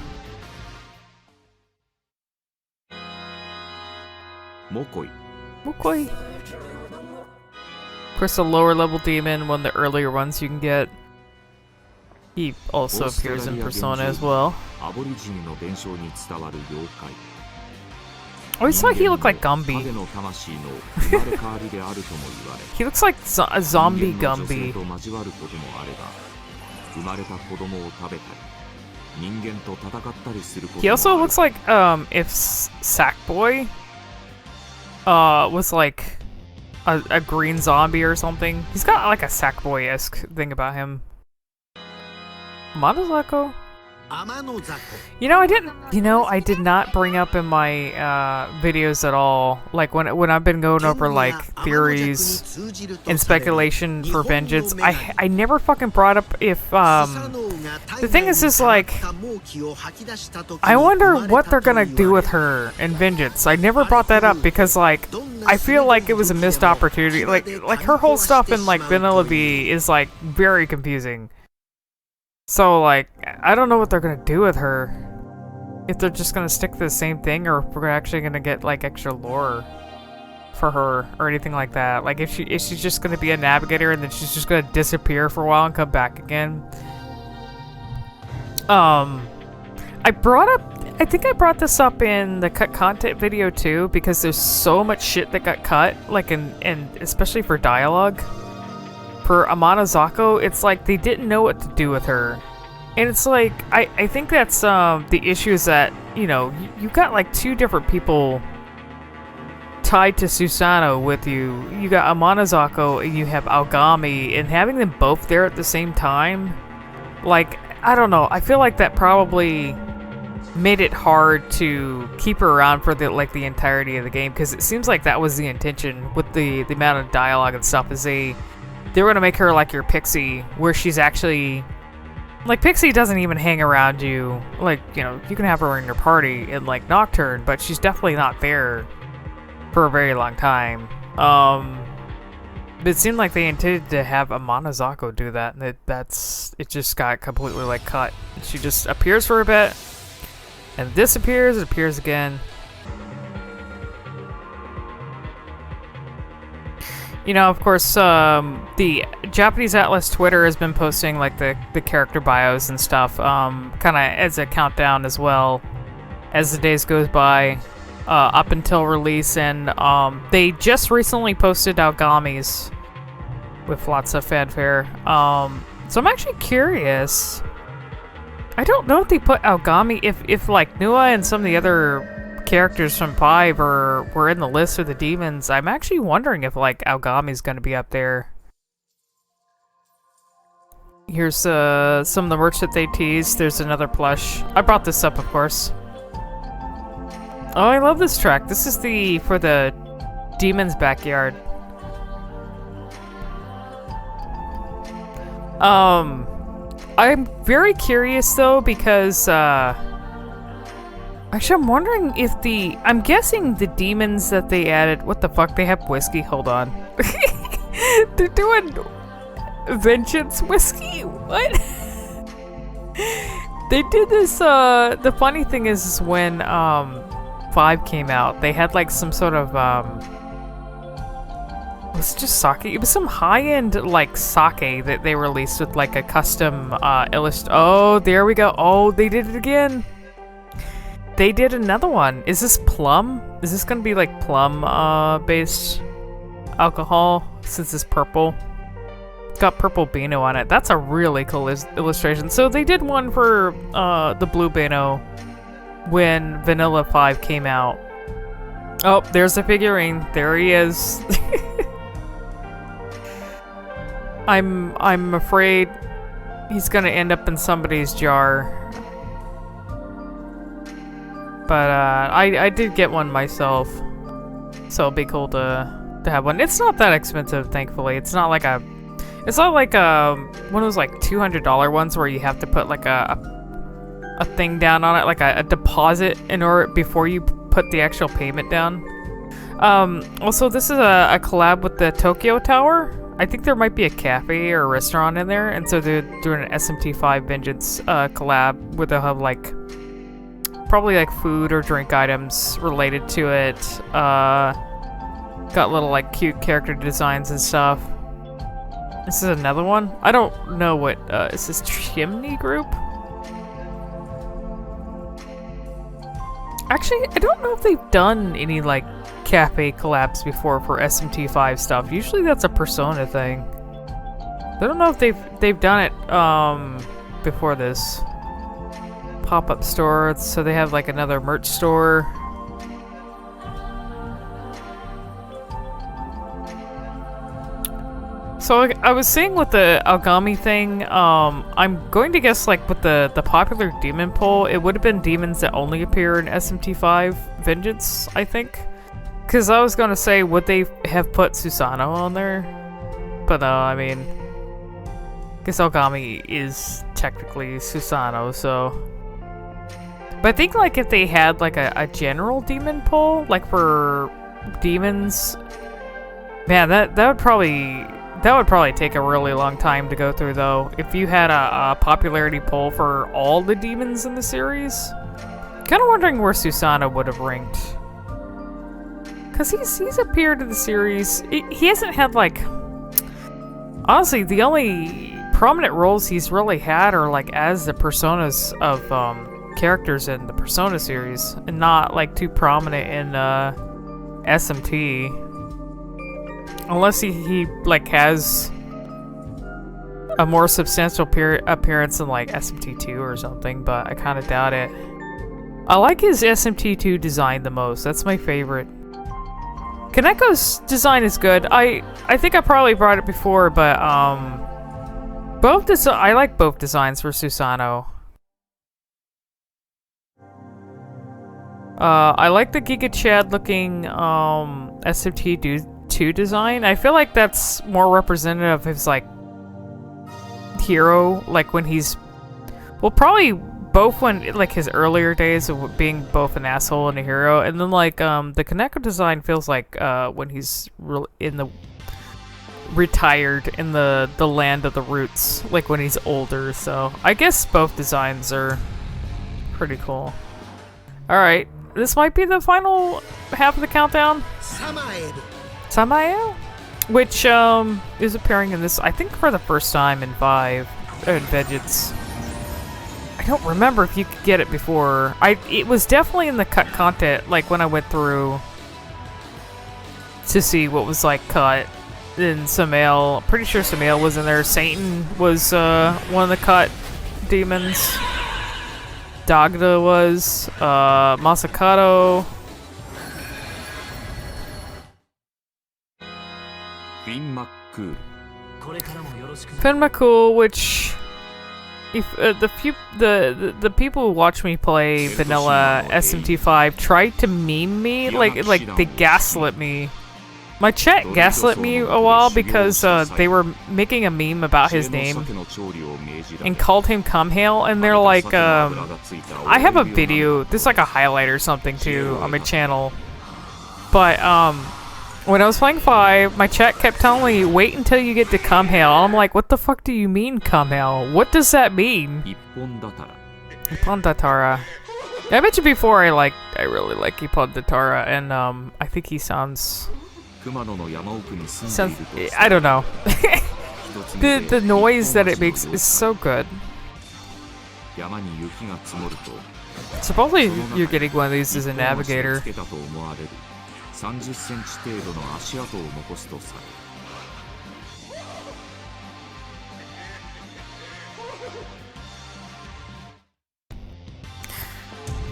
Mokoi. Of course, the lower level demon, one of the earlier ones you can get. He also appears in Persona as well. I always thought he looked like Gumby. He looks like a zombie Gumby. He also looks like if Sackboy was like a green zombie or something. He's got like a Sackboy-esque thing about him. Monozako? I did not bring up in my videos at all, like when I've been going over like theories and speculation for Vengeance, I never fucking brought up if the thing is like I wonder what they're gonna do with her in Vengeance. I never brought that up because like I feel like it was a missed opportunity. Like her whole stuff in like Vanilla V is like very confusing. So, like, I don't know what they're gonna do with her. If they're just gonna stick to the same thing, or if we're actually gonna get, like, extra lore for her, or anything like that. Like, if she's just gonna be a navigator, and then she's just gonna disappear for a while and come back again. I think I brought this up in the cut content video, too, because there's so much shit that got cut, like, and especially for dialogue. For Amano Zako, it's like they didn't know what to do with her. And it's like, I think that's the issue is that, you've got like 2 different people tied to Susanoo with you. You got Amano Zako and you have Aogami, and having them both there at the same time, like, I don't know, I feel like that probably made it hard to keep her around for the entirety of the game, because it seems like that was the intention with the amount of dialogue and stuff. Is they were gonna make her like your Pixie, where she's actually like Pixie doesn't even hang around you. Like, you know, you can have her in your party in like Nocturne, but she's definitely not there for a very long time. But it seemed like they intended to have Amana Zako do that, and it just got completely like cut. She just appears for a bit and disappears, it appears again. You know, of course, the Japanese Atlas Twitter has been posting like the character bios and stuff, kind of as a countdown as well as the days goes by, up until release, and they just recently posted Aogami's with lots of fanfare. So I'm actually curious. I don't know if they put Aogami, if like Nua and some of the other characters from 5 were in the list of the demons. I'm actually wondering if like Aogami's gonna be up there. Here's some of the merch that they teased. There's another plush. I brought this up, of course. Oh, I love this track. This is for the Demon's Backyard. I'm very curious though, because actually I'm wondering if I'm guessing the demons that they added, what the fuck, they have whiskey, hold on. They're doing vengeance whiskey? What? They did this, the funny thing is when 5 came out, they had like some sort of it was just sake. It was some high-end like sake that they released with like a custom Oh, there we go. Oh, they did it again. They did another one. Is this plum? Is this gonna be like plum based alcohol, since it's purple? It's got purple Beano on it. That's a really cool illustration. So they did one for the blue Beano when Vanilla 5 came out. Oh, there's the figurine. There he is. I'm afraid he's gonna end up in somebody's jar. But I did get one myself, so it'll be cool to have one. It's not that expensive, thankfully. It's not like one of those like $200 ones where you have to put like a thing down on it, like a deposit before you put the actual payment down. Also, this is a collab with the Tokyo Tower. I think there might be a cafe or a restaurant in there, and so they're doing an SMT5 Vengeance collab where they'll have like probably like food or drink items related to it. Got little like cute character designs and stuff. This is another one. I don't know what is this Chimney Group? Actually, I don't know if they've done any like cafe collabs before for SMT5 stuff. Usually that's a Persona thing. I don't know if they've done it before this. Pop-up store, so they have like another merch store. So I was saying with the Aogami thing, I'm going to guess like with the popular demon poll, it would have been demons that only appear in SMT5 Vengeance, I think. Because I was going to say, would they have put Susanoo on there? But no, I mean, I guess Aogami is technically Susanoo, so... But I think like if they had like a general demon poll, like for demons, man, that would probably take a really long time to go through though. If you had a popularity poll for all the demons in the series, kind of wondering where Susanoo would have ranked. Cause he's appeared in the series. He hasn't had like, honestly, the only prominent roles he's really had are like as the personas of characters in the Persona series, and not like too prominent in SMT, unless he like has a more substantial appearance in like SMT2 or something, but I kind of doubt it. I like his SMT2 design the most. That's my favorite. Kaneko's design is good. I think I probably brought it before, but I like both designs for Susanoo. I like the Giga Chad looking SMT2 design. I feel like that's more representative of his like hero, like when he's probably both when like his earlier days of being both an asshole and a hero, and then like the Kaneko design feels like when he's retired in the land of the roots, like when he's older. So I guess both designs are pretty cool. Alright, this might be the final half of the countdown. Samael? Which is appearing in this, I think, for the first time in 5 in Vegets. I don't remember if you could get it before. It was definitely in the cut content, like when I went through to see what was like cut. In Samael, pretty sure Samael was in there. Satan was one of the cut demons. Dagda was, Masakato. Finn McCool, which if the people who watch me play vanilla SMT5 tried to meme me, like they gaslit me. My chat gaslit me a while because they were making a meme about his name and called him Cumhail, and they're like, I have a video, there's like a highlight or something too on my channel, but when I was playing 5, my chat kept telling me, wait until you get to Cumhail. I'm like, what the fuck do you mean Cumhail? What does that mean? Ippon Datara. I mentioned before I really like Ippon Datara, and I think he sounds, I don't know. the noise that it makes is so good. Supposedly you're getting one of these as a navigator.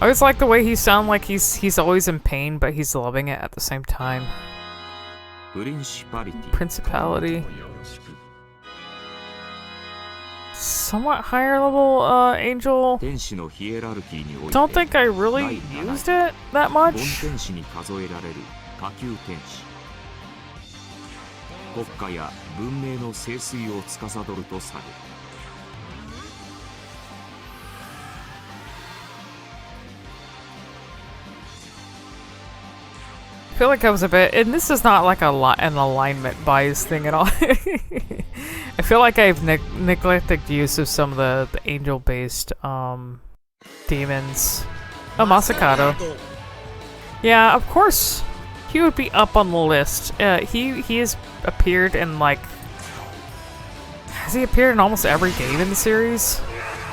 I always like the way he sounds like he's always in pain, but he's loving it at the same time. Principality. Somewhat higher level angel. Don't think I really used it that much. I feel like I was a bit, and this is not like an alignment bias thing at all. I feel like I've neglected use of some of the angel-based demons. Oh, Masakato. Yeah, of course, he would be up on the list. He has appeared in like, has he appeared in almost every game in the series?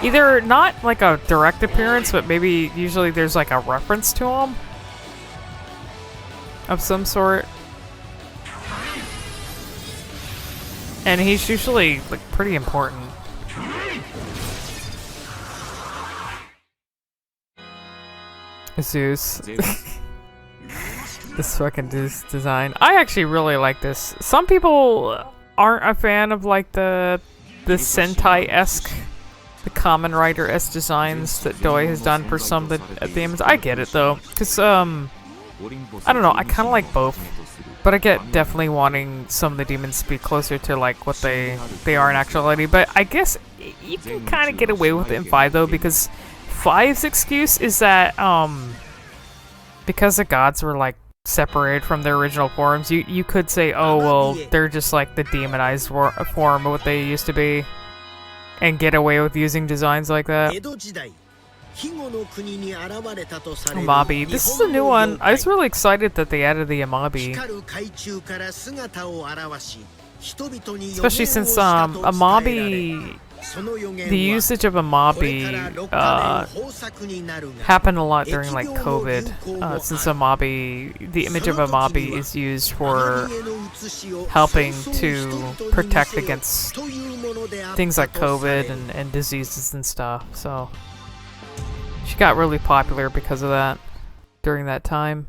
Either not like a direct appearance, but maybe usually there's like a reference to him of some sort. And he's usually like pretty important. Zeus. This fucking design. I actually really like this. Some people aren't a fan of like the Sentai-esque, the Kamen Rider-esque designs that Doi has done for some of the demons. I get it though, because I don't know, I kind of like both, but I get definitely wanting some of the demons to be closer to like what they are in actuality. But I guess you can kind of get away with it in 5 though, because 5's excuse is that because the gods were like separated from their original forms, you could say, oh well, they're just like the demonized form of what they used to be, and get away with using designs like that. Amabi. This is a new one. I was really excited that they added the Amabi. Especially since Amabi, the usage of Amabi happened a lot during like COVID, since Amabi, the image of Amabi is used for helping to protect against things like COVID and diseases and stuff, so she got really popular because of that during that time.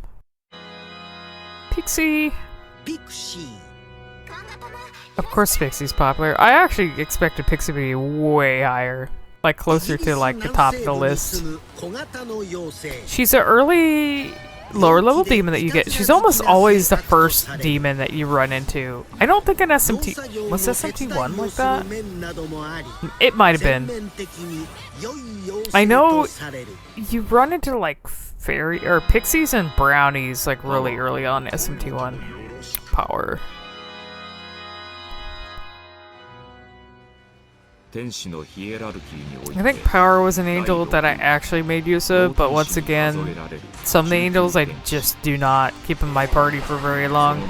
Pixie. Of course Pixie's popular. I actually expected Pixie to be way higher. like closer to like the top of the list. She's an early lower level demon that you get. She's almost always the first demon that you run into. I don't think an SMT was SMT1 like that. It might have been. I know you run into like fairy or pixies and brownies like really early on SMT1 power. I think Power was an angel that I actually made use of, but once again, some of the angels I just do not keep in my party for very long.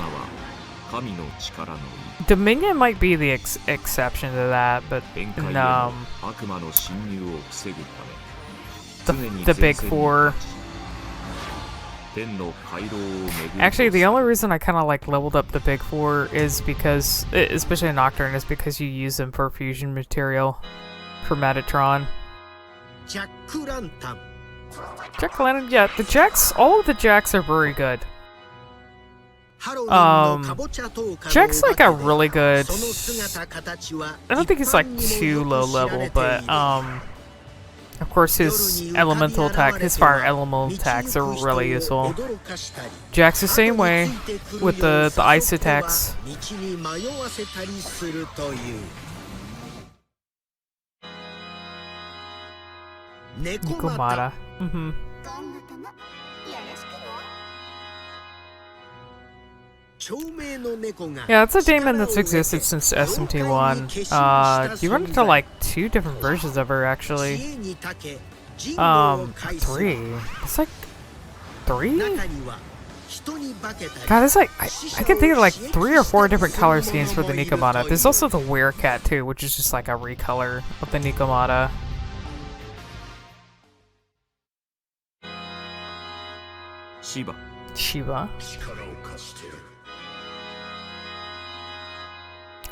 Dominion might be the exception to that, but the big four. Actually, the only reason I kind of like leveled up the big four is because, especially Nocturne, is because you use them for fusion material for Metatron. Jack-O-Lantern, yeah, the Jacks, all of the Jacks are very good. Jack's like a really good, I don't think he's like too low level, but of course his elemental attack, his fire elemental attacks are really useful. Jack's the same way with the ice attacks. Nikomata. Yeah, it's a demon that's existed since SMT1. You run into like 2 different versions of her actually. 3. It's like 3? God, it's like I can think of like 3 or 4 different color schemes for the Nikomata. There's also the Werecat too, which is just like a recolor of the Nikomata. Shiva.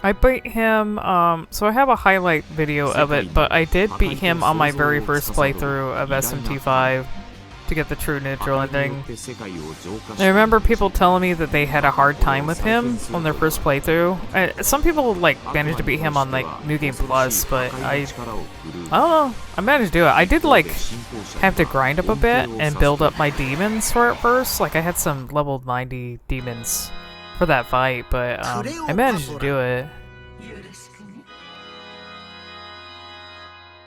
I beat him, so I have a highlight video of it, but I did beat him on my very first playthrough of SMT5 to get the true neutral ending. I remember people telling me that they had a hard time with him on their first playthrough. Some people, like, managed to beat him on, like, New Game Plus, but I don't know. I managed to do it. I did, like, have to grind up a bit and build up my demons for it first. Like, I had some level 90 demons for that fight, but I managed to do it.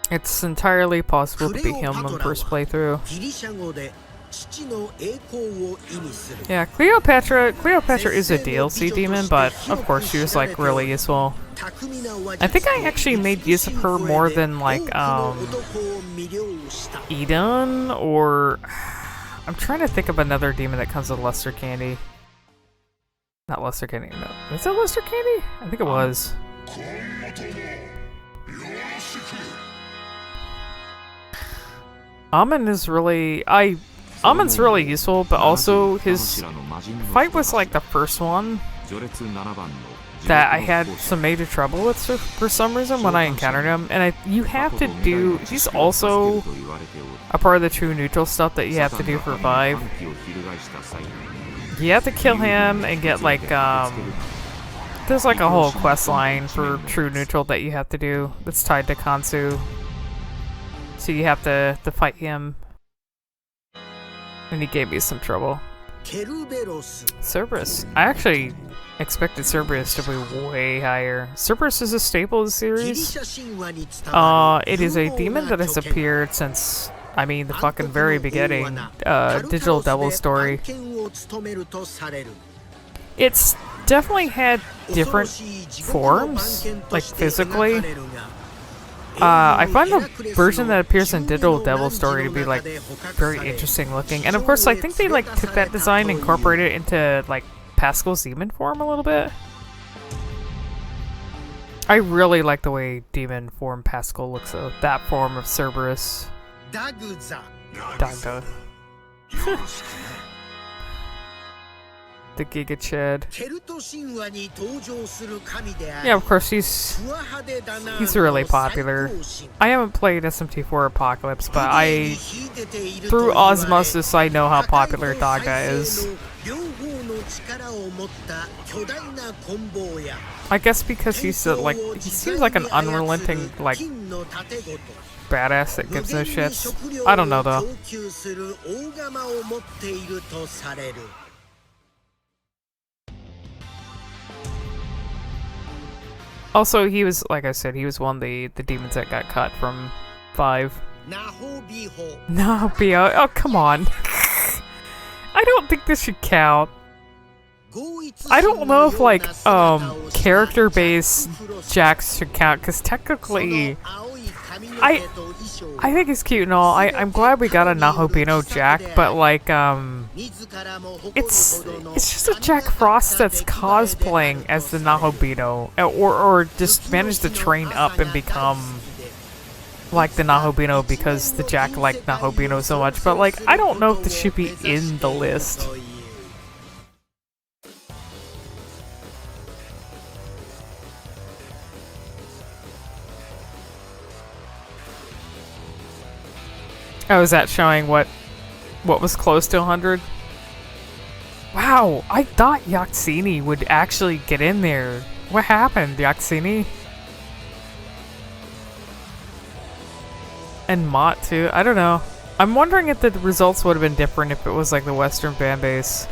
It's entirely possible to beat him on first playthrough. Yeah, Cleopatra is a DLC demon, but of course she was like really useful. I think I actually made use of her more than like Eden, or I'm trying to think of another demon that comes with Luster Candy. Not Luster Candy, no. Is it Luster Candy? I think it was. Amon is really... Amon's really useful, but also his fight was like the first one that I had some major trouble with for some reason when I encountered him. And you have to do... He's also a part of the true neutral stuff that you have to do for 5. You have to kill him and get like, there's like a whole quest line for true neutral that you have to do that's tied to Kansu. So you have to fight him. And he gave me some trouble. Cerberus. I actually expected Cerberus to be way higher. Cerberus is a staple of the series. It is a demon that has appeared since... I mean, the fucking very beginning, Digital Devil story. It's definitely had different forms, like physically. I find the version that appears in Digital Devil story to be like very interesting looking, and of course, I think they like took that design and incorporated it into like Pascal's demon form a little bit. I really like the way demon form Pascal looks though. That form of Cerberus. Dagda. The Giga Chad. Yeah, of course, he's really popular. I haven't played SMT4 Apocalypse, but through osmosis, I know how popular Dagda is. I guess because he's like, he seems like an unrelenting, like, badass that gives no shits. I don't know though. Also, he was, like I said, he was one of the demons that got cut from 5. Nahobio. Oh, come on. I don't think this should count. I don't know if, like, character-based Jacks should count, because technically, I think it's cute and all. I'm glad we got a Nahobino Jack, but, like, it's just a Jack Frost that's cosplaying as the Nahobino, or just managed to train up and become like the Nahobino because the Jack liked Nahobino so much, but, like, I don't know if this should be in the list. Oh, is that showing what was close to 100? Wow, I thought Yaxini would actually get in there. What happened, Yaxini? And Mott too? I don't know. I'm wondering if the results would have been different if it was like the Western fan base.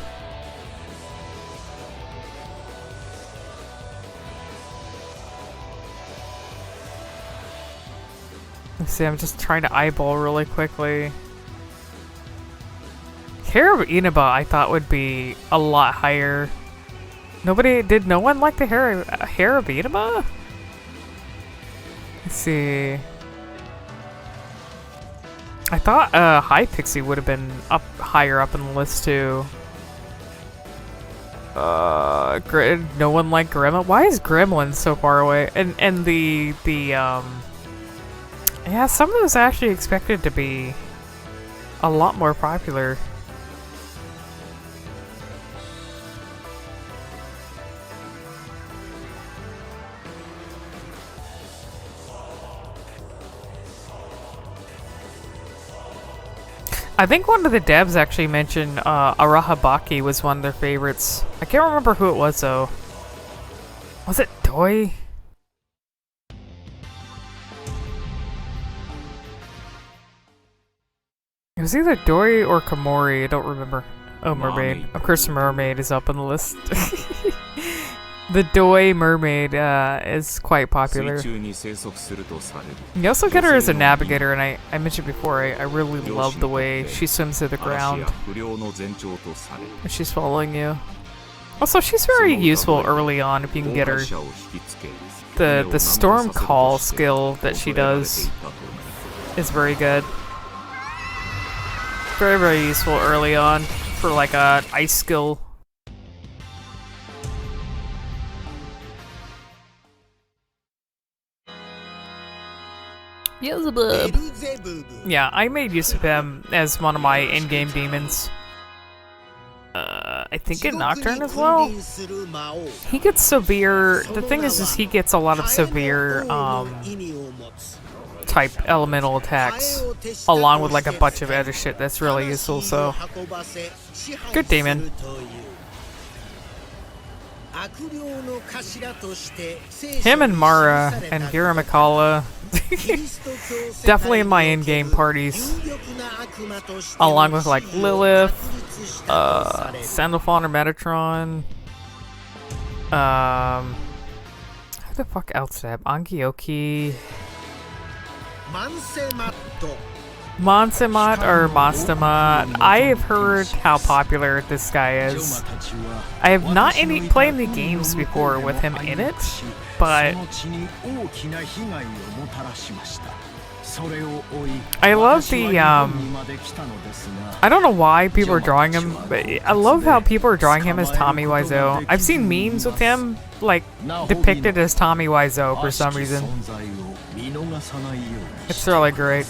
Let's see, I'm just trying to eyeball really quickly. Hair of Inaba I thought would be a lot higher. No one like the hair of Inaba? Let's see. I thought High Pixie would have been higher up in the list too. No one liked Gremlin. Why is Gremlin so far away? And the yeah, some of those actually expected to be a lot more popular. I think one of the devs actually mentioned Arahabaki was one of their favorites. I can't remember who it was though. Was it Doi? It was either Doi or Komori, I don't remember. Oh, Mermaid. Of course Mermaid is up on the list. The Doi Mermaid is quite popular. You also get her as a navigator, and I mentioned before, I really love the way she swims to the ground. And she's following you. Also, she's very useful early on if you can get her. The Storm Call skill that she does is very good. Very, very useful early on for like a ice skill. Beelzebub. Yeah, I made use of him as one of my in-game demons. I think in Nocturne as well. He gets severe. The thing is he gets a lot of severe type elemental attacks, along with like a bunch of other shit that's really useful. So, good demon. Him and Mara and Gira Mikala. Definitely in my in-game parties. Along with like Lilith, Sandalphon or Metatron. Who the fuck else did I have? Angioki. Monsemat or Mastamat. I have heard how popular this guy is. I have not played any games before with him in it, but I love the I don't know why people are drawing him, but I love how people are drawing him as Tommy Wiseau. I've seen memes with him like depicted as Tommy Wiseau for some reason. It's really great.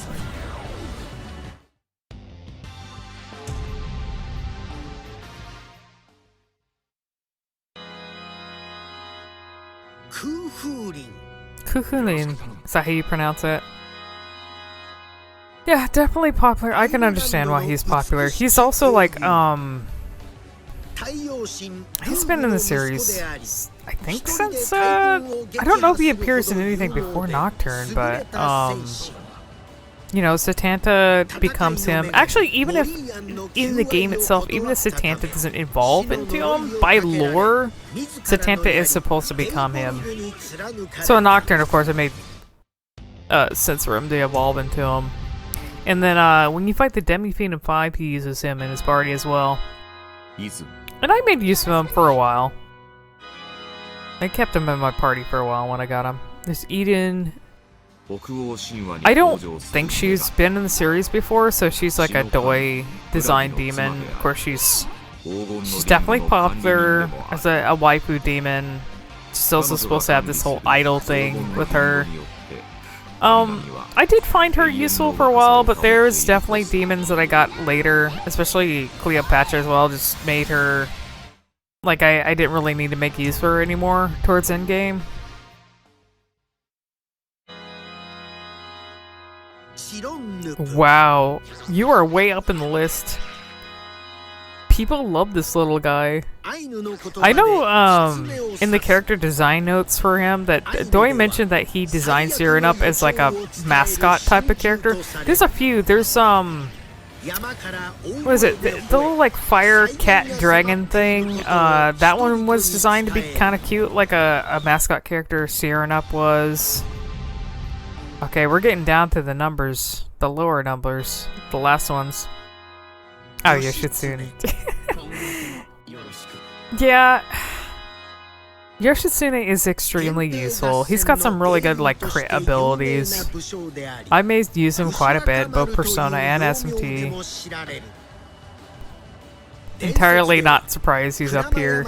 Kukulin. Is that how you pronounce it? Yeah, definitely popular. I can understand why he's popular. He's also like, He's been in the series, I think, since, I don't know if he appears in anything before Nocturne, but, you know, Satanta becomes him. Actually, even if in the game itself, even if Satanta doesn't evolve into him, by lore, Satanta is supposed to become him. So in Nocturne, of course, it made sense for him to evolve into him. And then when you fight the Demi-Fiend in 5, he uses him in his party as well. And I made use of him for a while. I kept him in my party for a while when I got him. There's Eden. I don't think she's been in the series before, so she's like a Doi design demon. Of course, she's definitely popular as a waifu demon. She's also supposed to have this whole idol thing with her. I did find her useful for a while, but there's definitely demons that I got later, especially Cleopatra as well, just made her, like, I didn't really need to make use of her anymore towards endgame. Wow, you are way up in the list. People love this little guy. I know in the character design notes for him that Doi mentioned that he designs Siren up as like a mascot type of character. There's a few. There's what is it? The little like fire cat dragon thing. That one was designed to be kind of cute, like a mascot character Siren up was. Okay, we're getting down to the numbers, the lower numbers, the last ones. Oh, Yoshitsune. Yeah. Yoshitsune is extremely useful. He's got some really good, like, crit abilities. I may use him quite a bit, both Persona and SMT. Entirely not surprised he's up here.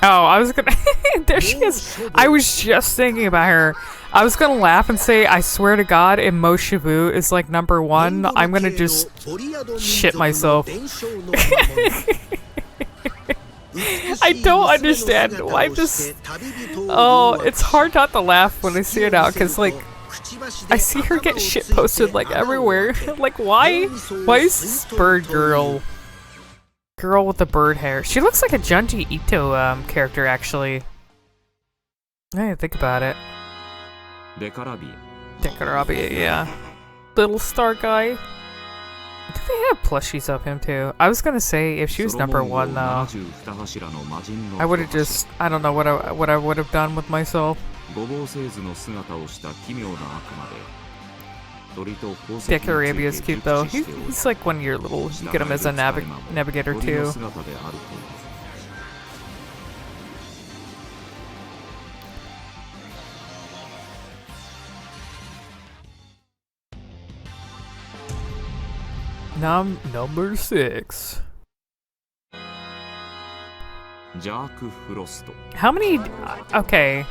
Oh, I was gonna... There she is! I was just thinking about her. I was gonna laugh and say, I swear to God, if Moshibu is like number 1, I'm gonna just shit myself. I don't understand why this... Oh, it's hard not to laugh when I see it out, because, like, I see her get shit posted, like, everywhere. Like, why? Why is this bird girl with the bird hair? She looks like a Junji Ito character, actually. I didn't think about it. Dekarabi, yeah. Little star guy. Do they have plushies of him too? I was gonna say if she was number 1 though, I would have just, I don't know what I would have done with myself. Dekarabi is cute though. He's like one of your little, you get him as a navigator too. Number 6. How many? Okay,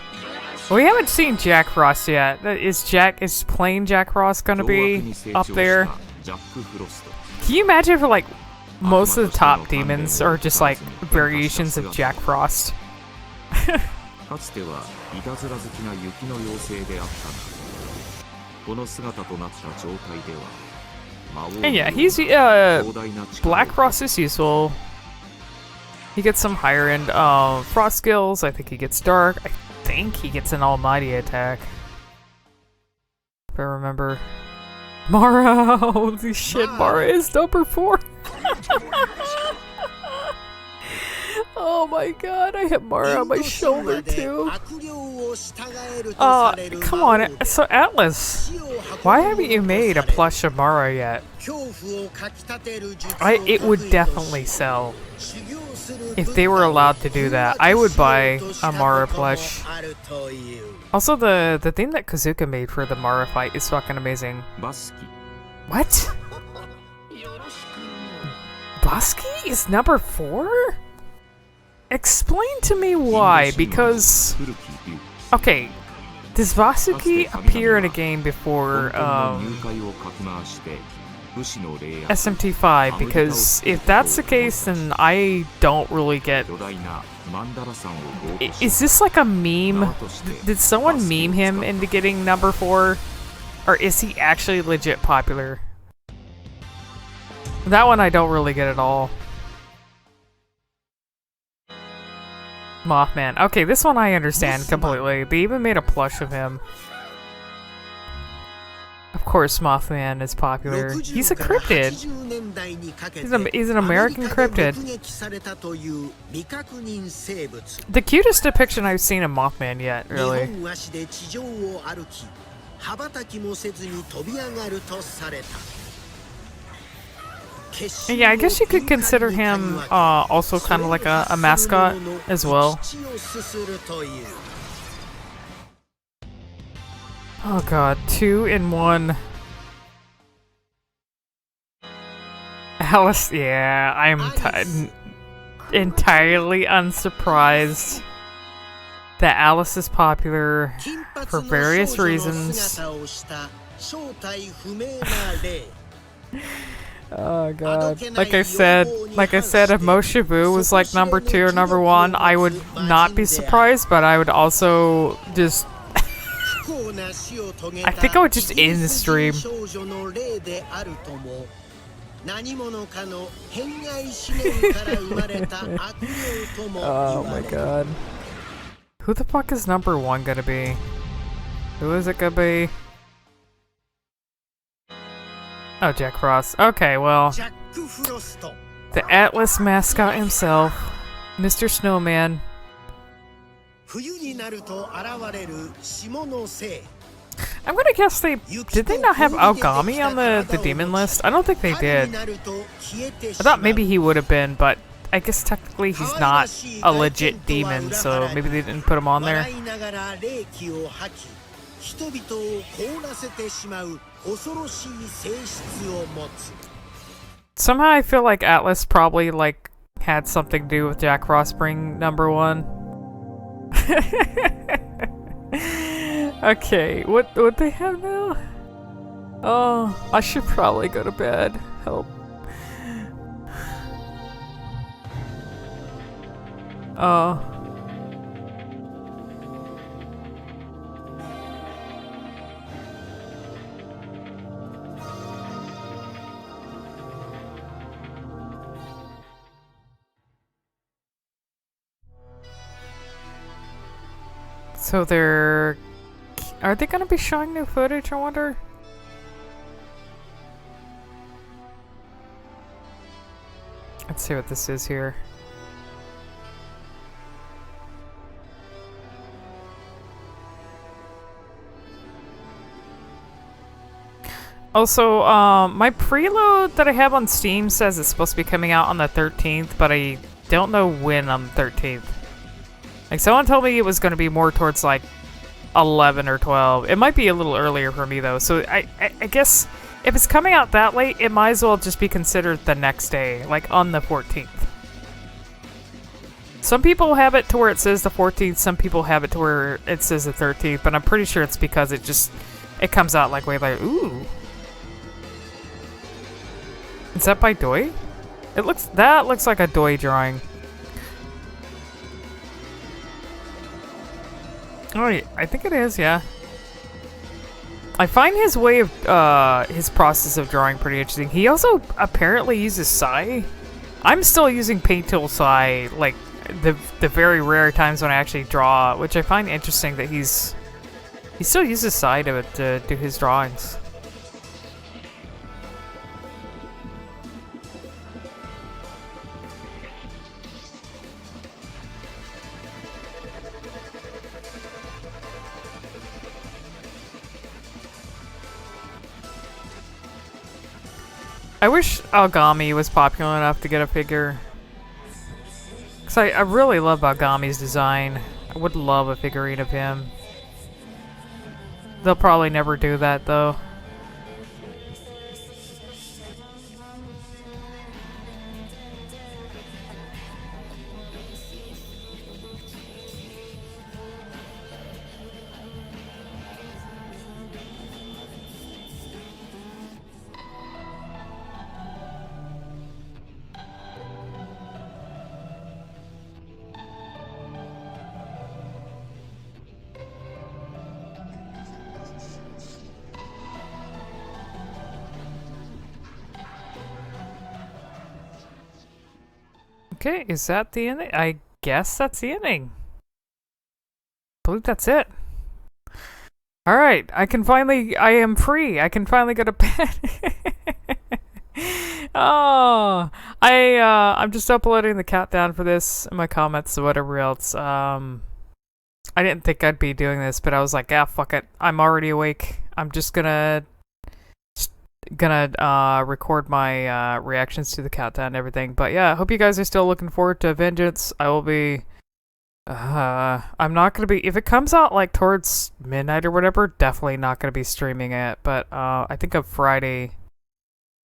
we haven't seen Jack Frost yet. Is plain Jack Frost gonna be up there? Can you imagine if like most of the top demons are just like variations of Jack Frost? And yeah, he's Black Frost is useful. He gets some higher end frost skills. I think he gets dark. I think he gets an almighty attack, if I remember. Mara! Holy shit, Mara is number 4! Oh my god, I have Mara on my shoulder too. Come on, so Atlas, why haven't you made a plush of Mara yet? It would definitely sell. If they were allowed to do that, I would buy a Mara plush. Also, the thing that Kazuka made for the Mara fight is fucking amazing. What? Baski is number 4? Explain to me why, because... Okay, does Vasuki appear in a game before, SMT5, because if that's the case, then I don't really get... Is this like a meme? Did someone meme him into getting number 4? Or is he actually legit popular? That one I don't really get at all. Mothman. Okay, this one I understand completely. They even made a plush of him. Of course, Mothman is popular. He's a cryptid. He's an American cryptid. The cutest depiction I've seen of Mothman yet, really. Yeah, I guess you could consider him also kind of like a mascot as well. Oh god, 2 in 1. Alice, yeah, I'm entirely unsurprised that Alice is popular for various reasons. Oh god. Like I said, if Moshe Boo was like number 2 or number 1, I would not be surprised, but I would also just... I think I would just end the stream. Oh my god. Who the fuck is number 1 gonna be? Who is it gonna be? Oh, Jack Frost. Okay, well. The Atlas mascot himself. Mr. Snowman. I'm gonna guess did they not have Aogami on the demon list? I don't think they did. I thought maybe he would have been, but I guess technically he's not a legit demon, so maybe they didn't put him on there. Somehow I feel like Atlas probably like had something to do with Jack Frost being number 1. Okay, what they have now? Oh, I should probably go to bed. Help. Oh. So are they gonna be showing new footage, I wonder? Let's see what this is here. Also, my preload that I have on Steam says it's supposed to be coming out on the 13th, but I don't know when on the 13th. Like, someone told me it was going to be more towards, like, 11 or 12. It might be a little earlier for me, though. So, I guess if it's coming out that late, it might as well just be considered the next day, like, on the 14th. Some people have it to where it says the 14th, some people have it to where it says the 13th, but I'm pretty sure it's because it comes out, like, way later. Ooh. Is that by Doi? That looks like a Doi drawing. Oh, yeah, I think it is, yeah. I find his way of, his process of drawing pretty interesting. He also apparently uses Sai. I'm still using Paint Tool Sai, like, the very rare times when I actually draw, which I find interesting that he still uses Sai to do his drawings. I wish Aogami was popular enough to get a figure. Because I really love Aogami's design. I would love a figurine of him. They'll probably never do that, though. Okay, is that the ending? I guess that's the ending. I believe that's it. Alright, I am free. I can finally go to bed. Oh, I'm just uploading the countdown for this in my comments or whatever else. I didn't think I'd be doing this, but I was like, ah, fuck it. I'm already awake. I'm just gonna record my reactions to the countdown and everything. But yeah, I hope you guys are still looking forward to Vengeance. I will be. I'm not gonna be, if it comes out like towards midnight or whatever. Definitely not gonna be streaming it. But I think on Friday.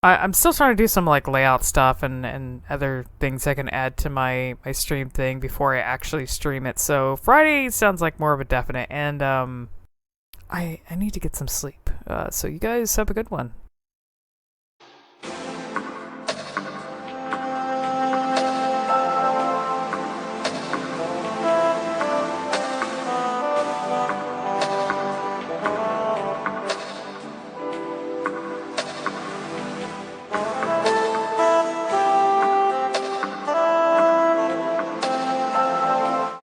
I'm still trying to do some like layout stuff and other things I can add to my stream thing before I actually stream it. So Friday sounds like more of a definite, and I need to get some sleep. So you guys have a good one.